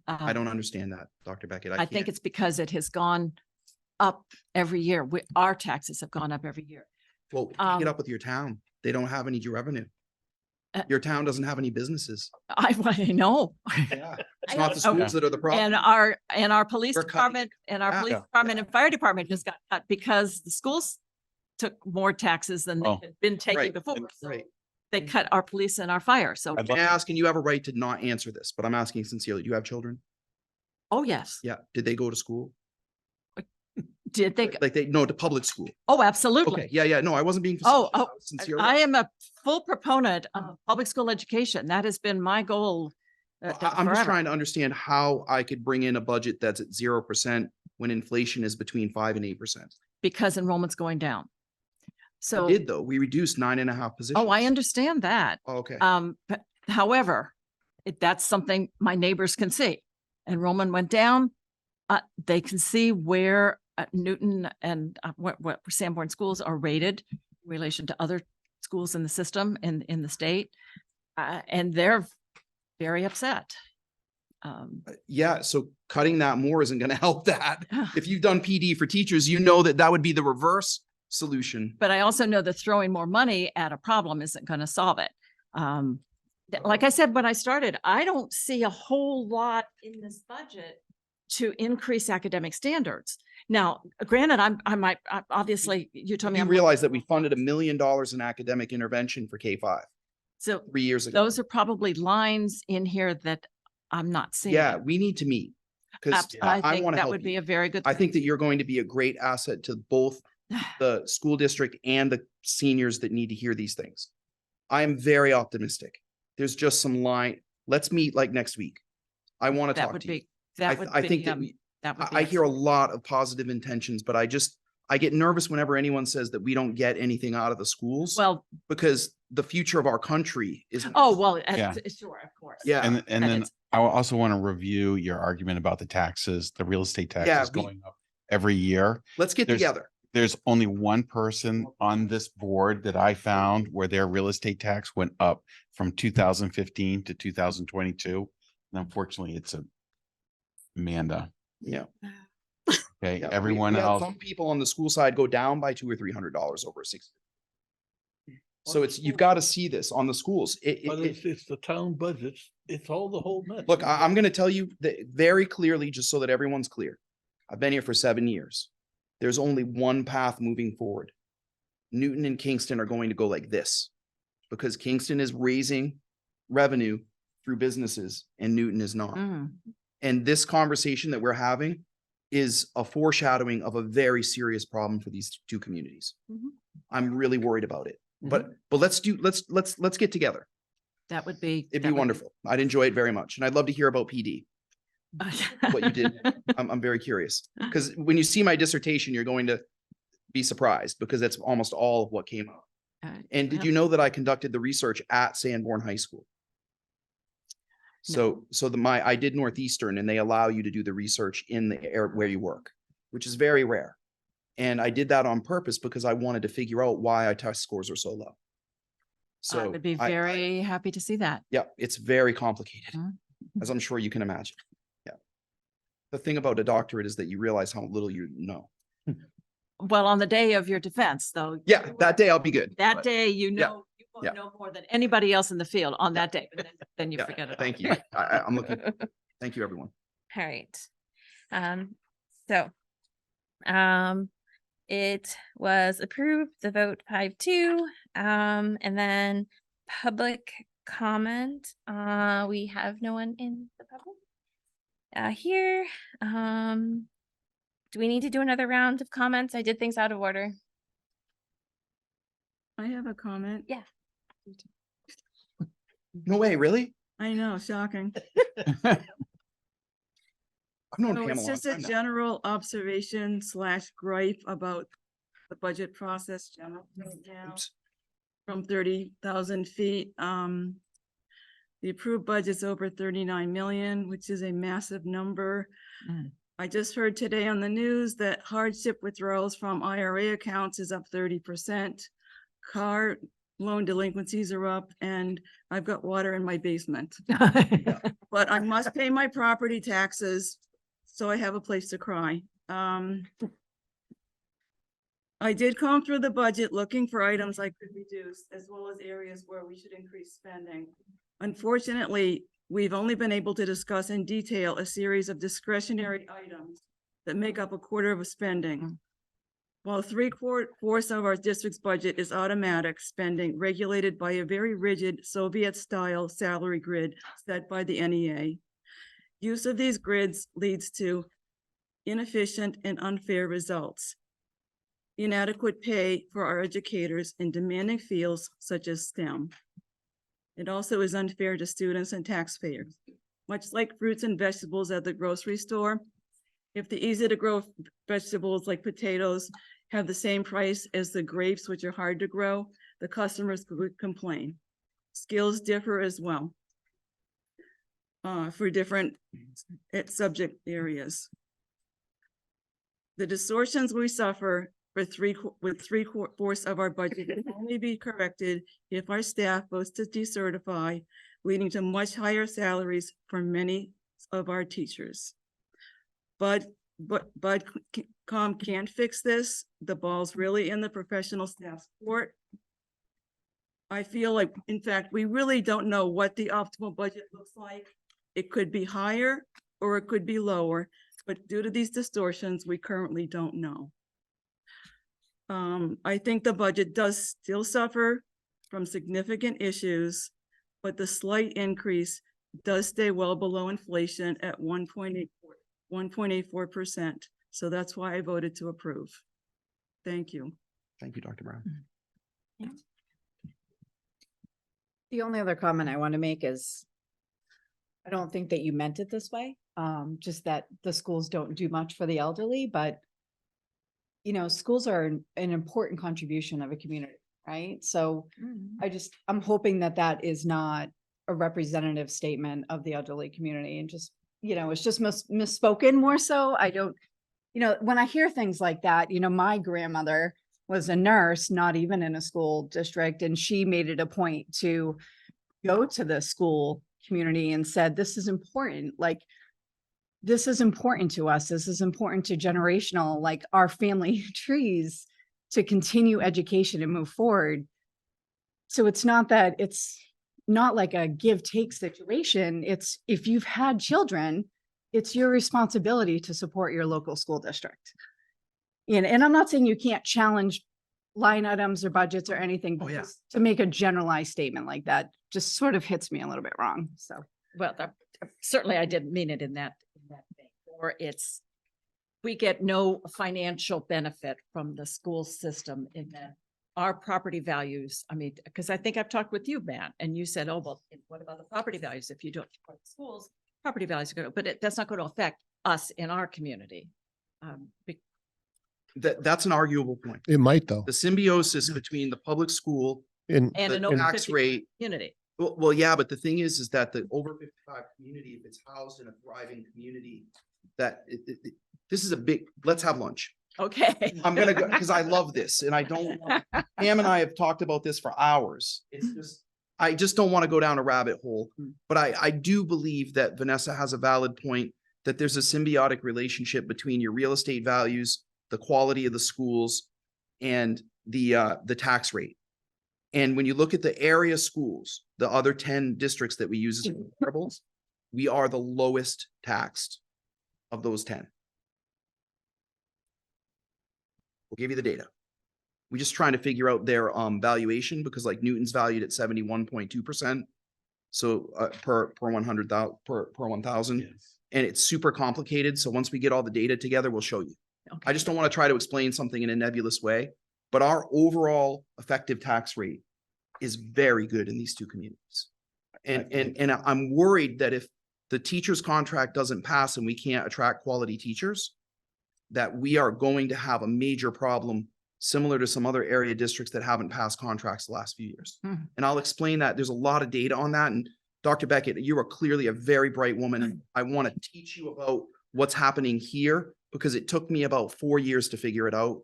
I don't understand that, Dr. Beckett. I think can't. it's because it has gone up every year. Our taxes have gone up every year. Well, pick it up with your town. They don't have any revenue. Uh, Your town doesn't have any businesses. I know. Yeah. It's I not the don't- schools that are the problem. And our police We're cutting department and our back. police Yeah. department and fire department just got cut because the schools took more taxes than they Oh. had been taking Right, before. So right. they cut our police and our fire. So, I'd May I love- ask, and you have a right to not answer this, but I'm asking sincerely, do you have children? oh, yes. Yeah. Did they go to school? Did they? Like no, to public school. Oh, absolutely. Okay. Yeah. No, I wasn't being. Oh, facetious. I oh, was sincere. I am a full proponent of public school education. That has been my goal. I'm just forever. trying to understand how I could bring in a budget that's at 0% when inflation is between 5 and 8%. Because enrollment's going down. So, We did though. We reduced 9.5 positions. oh, I understand that. Oh, okay. But however, that's something my neighbors can see. Enrollment went down. They can see where Newton and what Sanborn schools are rated in relation to other schools in the system in the state. And they're very upset. Yeah. So cutting that more isn't going to help that. If you've done PD for teachers, you know that would be the reverse solution. But I also know that throwing more money at a problem isn't going to solve it. Like I said, when I started, I don't see a whole lot in this budget to increase academic standards. Now, granted, obviously you told me. You I'm realize that we funded $1 million in academic intervention for K-5 So 3 years ago. those are probably lines in here that I'm not seeing. Yeah, we need to meet because I I think want to that help would be you. a very good. I think that you're going to be a great asset to both the school district and the seniors that need to hear these things. I am very optimistic. There's just some line. Let's meet like next week. I want to That talk would to you. be, that would I think be, that we- that would be. I hear a excellent. lot of positive intentions, but I get nervous whenever anyone says that we don't get anything out of the schools. Well, Because the future of our country is. oh, well, Yeah. sure, of course. Yeah. And And then it's- I also want to review your argument about the taxes, the real estate taxes we- going up every year. Let's get There's- together. There's only one person on this board that I found where their real estate tax went up from 2015 to 2022. And unfortunately, it's Amanda. Yeah. Okay, Yeah, everyone we have else. Some people on the school side go down by $200 or $300 over 6. So you've got to see this on the schools. But it's the town budgets. It's all the whole mess. Look, I'm going to tell you that very clearly, just so that everyone's clear. I've been here for 7 years. There's only one path moving forward. Newton and Kingston are going to go like this because Kingston is raising revenue through businesses and Newton is not. Mm. And this conversation that we're having is a foreshadowing of a very serious problem for these two communities. Mhm. I'm really worried about it. But let's get together. That would be. It'd be wonderful. I'd enjoy it very much. And I'd love to hear about PD. What you did. I'm very curious because when you see my dissertation, you're going to be surprised because that's almost all of what came up. And did you know that I conducted the research at Sanborn High School? So I did Northeastern and they allow you to do the research in the area where you work, which is very rare. And I did that on purpose because I wanted to figure out why our test scores are so low. So I would be very happy to see that. yeah, it's very complicated, Mhm. as I'm sure you can imagine. Yeah. The thing about a doctorate is that you realize how little you know. Well, on the day of your defense, though. Yeah, that day I'll be good. That but- day, you yeah. know, you Yeah. know more than anybody else in the field on that day, but then you Yeah, forget it. all. thank you. I'm looking, thank you, everyone. All right. So, it was approved, the vote 5-2. And then public comment, we have no one in the public here. Do we need to do another round of comments? I did things out of order. I have a comment. Yeah. No way, really? I know, shocking. I've known No, Pam a it's long just a time now. general observation / gripe about the budget process generally now. Oops. From 30,000 feet. The approved budget's over 39 million, which is a massive number. Mm. I just heard today on the news that hardship withdrawals from IRA accounts is up 30%. Car loan delinquencies are up, and I've got water in my basement. But I must pay my property taxes, so I have a place to cry. I did comb through the budget looking for items I could reduce, as well as areas where we should increase spending. Unfortunately, we've only been able to discuss in detail a series of discretionary items that make up a quarter of a spending. While 3/4 of our district's budget is automatic spending regulated by a very rigid Soviet-style salary grid set by the NEA. Use of these grids leads to inefficient and unfair results. Inadequate pay for our educators in demanding fields such as STEM. It also is unfair to students and taxpayers. Much like fruits and vegetables at the grocery store, if the easy to grow vegetables like potatoes have the same price as the grapes, which are hard to grow, the customers would complain. Skills differ as well for different subject areas. The distortions we suffer with 3/4 of our budget can only be corrected if our staff votes to decertify, leading to much higher salaries for many of our teachers. Budcom can't fix this. The ball's really in the professional staff's court. I feel like, in fact, we really don't know what the optimal budget looks like. It could be higher or it could be lower, but due to these distortions, we currently don't know. I think the budget does still suffer from significant issues, but the slight increase does stay well below inflation at 1.84%. So that's why I voted to approve. Thank you. Thank you, Dr. Brown. The only other comment I want to make is, I don't think that you meant it this way. Just that the schools don't do much for the elderly, but you know, schools are an important contribution of a community, right? So I'm hoping that that is not a representative statement of the elderly community and just, you know, it's just misspoken more so. I don't, you know, when I hear things like that, you know, my grandmother was a nurse, not even in a school district, and she made it a point to go to the school community and said, this is important. Like, this is important to us. This is important to generational, like our family trees, to continue education and move forward. So it's not that it's not like a give take situation. It's, if you've had children, it's your responsibility to support your local school district. And I'm not saying you can't challenge line items or budgets or anything, but yeah. just to make a generalized statement like that just sort of hits me a little bit wrong. So, Well, certainly I didn't mean it in that thing, or it's, we get no financial benefit from the school system in that our property values, I mean, because I think I've talked with you, Matt, and you said, oh, well, what about the property values? If you don't support the schools, property values are going to, but that's not going to affect us in our community. That's an arguable point. It might though. The symbiosis between the public school, In, And the an over tax 50 rate. community. Well, yeah, but the thing is that the over 55 community, if it's housed in a thriving community, that this is a big, let's have lunch. Okay. I'm gonna go, because I love this and I don't, Pam and I have talked about this for hours. It's just, I just don't want to go down a rabbit hole. But I do believe that Vanessa has a valid point, that there's a symbiotic relationship between your real estate values, the quality of the schools, and the tax rate. And when you look at the area schools, the other 10 districts that we use as comparables, we are the lowest taxed of those 10. We'll give you the data. We're just trying to figure out their valuation, because like Newton's valued at 71.2%. So per 100,000 per 1,000, and it's super complicated. So once we get all the data together, we'll show you. I just don't want to try to explain something in a nebulous way, but our overall effective tax rate is very good in these two communities. And I'm worried that if the teacher's contract doesn't pass and we can't attract quality teachers, that we are going to have a major problem similar to some other area districts that haven't passed contracts the last few years. Mhm. And I'll explain that. There's a lot of data on that. And Dr. Beckett, you are clearly a very bright woman. And I want to teach you about what's happening here, because it took me about 4 years to figure it out.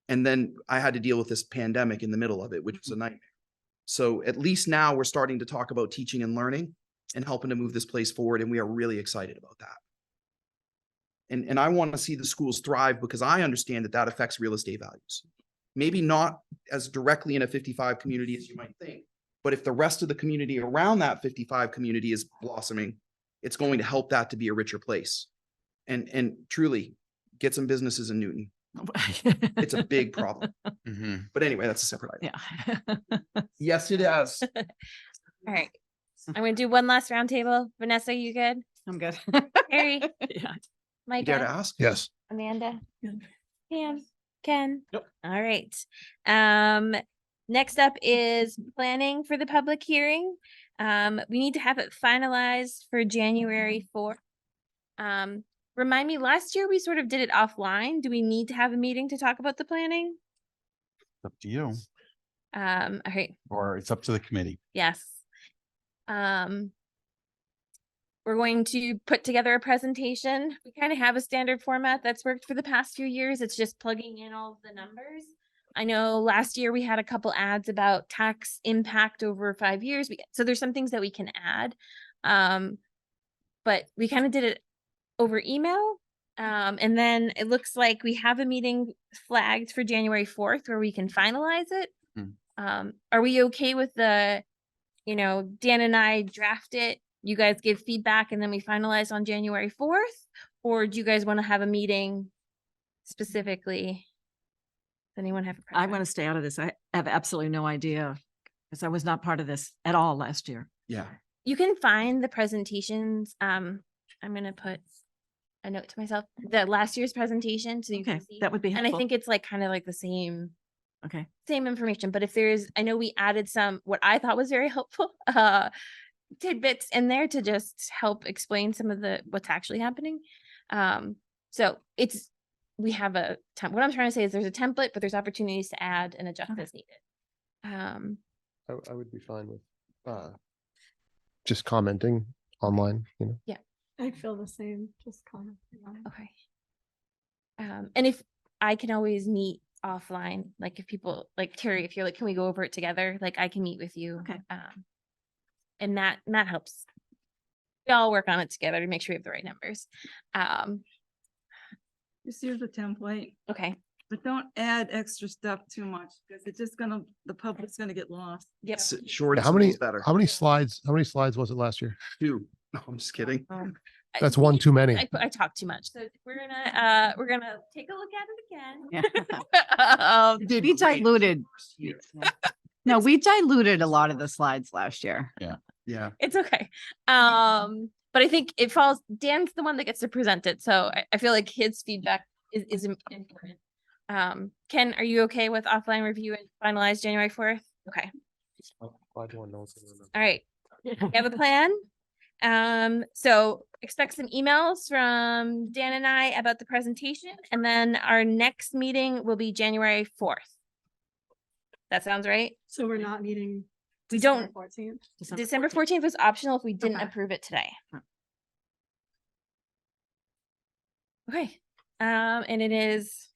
And then I had to deal with this pandemic in the middle of it, which was a nightmare. So at least now we're starting to talk about teaching and learning and helping to move this place forward. And we are really excited about that. And I want to see the schools thrive, because I understand that that affects real estate values. Maybe not as directly in a 55 community as you might think, but if the rest of the community around that 55 community is blossoming, it's going to help that to be a richer place. And truly get some businesses in Newton. It's a big problem. Mhm. But anyway, that's a separate item. Yeah. Yes, it is. All right. I'm gonna do one last roundtable. Vanessa, you good? I'm good. Harry, Yeah. You dare to Micah, ask? Yes. Amanda, Yeah. Pam, Ken? Yep. All right. Next up is planning for the public hearing. We need to have it finalized for January 4th. Remind me, last year we sort of did it offline. Do we need to have a meeting to talk about the planning? Up to you, All right, or it's up to the committee. yes. We're going to put together a presentation. We kind of have a standard format that's worked for the past few years. It's just plugging in all of the numbers. I know last year we had a couple ads about tax impact over 5 years. So there's some things that we can add. But we kind of did it over email. And then it looks like we have a meeting flagged for January 4th where we can finalize it. Are we okay with Dan and I draft it, you guys give feedback, and then we finalize on January 4th? Or do you guys want to have a meeting specifically? Does anyone have a I want preference? to stay out of this. I have absolutely no idea, because I was not part of this at all last year. Yeah. You can find the presentations. I'm gonna put a note to myself, the last year's presentation, so you Okay, can see. that would be And I helpful. think it's like kind of like the same Okay. information, but if I know we added some, what I thought was very helpful, tidbits in there to just help explain some of what's actually happening. So we have what I'm trying to say is there's a template, but there's opportunities to add and adjust Okay. as needed. I would be fine with just commenting online, I feel the same, just comment. Okay. And if I can always meet offline, like if people like Terry, if you're like, can we go over it together? Like I can meet with you. Okay. And that helps. We all work on it together to make sure we have the right numbers. Just use the template, Okay. but don't add extra stuff too much, because it's just the public's gonna get lost. Yep. Short how and many, sweet's better. how many slides was it last year? 2. No, I'm just kidding. That's one too many. I talk too much. So we're gonna take a look at it again. Yeah. We diluted. No, we diluted a lot of the slides last year. Yeah. It's okay. But I think Dan's the one that gets to present it. So I feel like his feedback is important. Ken, are you okay with offline review and finalize January 4th? Okay. All right. We have a plan. So expect some emails from Dan and I about the presentation, and then our next meeting will be January 4th. That sounds right? So we're not meeting. We don't- 14th. December 14th was optional if we didn't Okay. approve it today. Huh. Okay, and it is.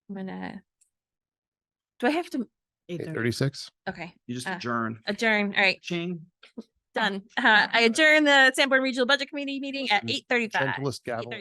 Do I have to, 8:36. okay, You just Uh, adjourn. adjourn, all right, Ching. done. I adjourn the Sanborn Regional Budget Committee meeting at 8:35. Gentlest gavel.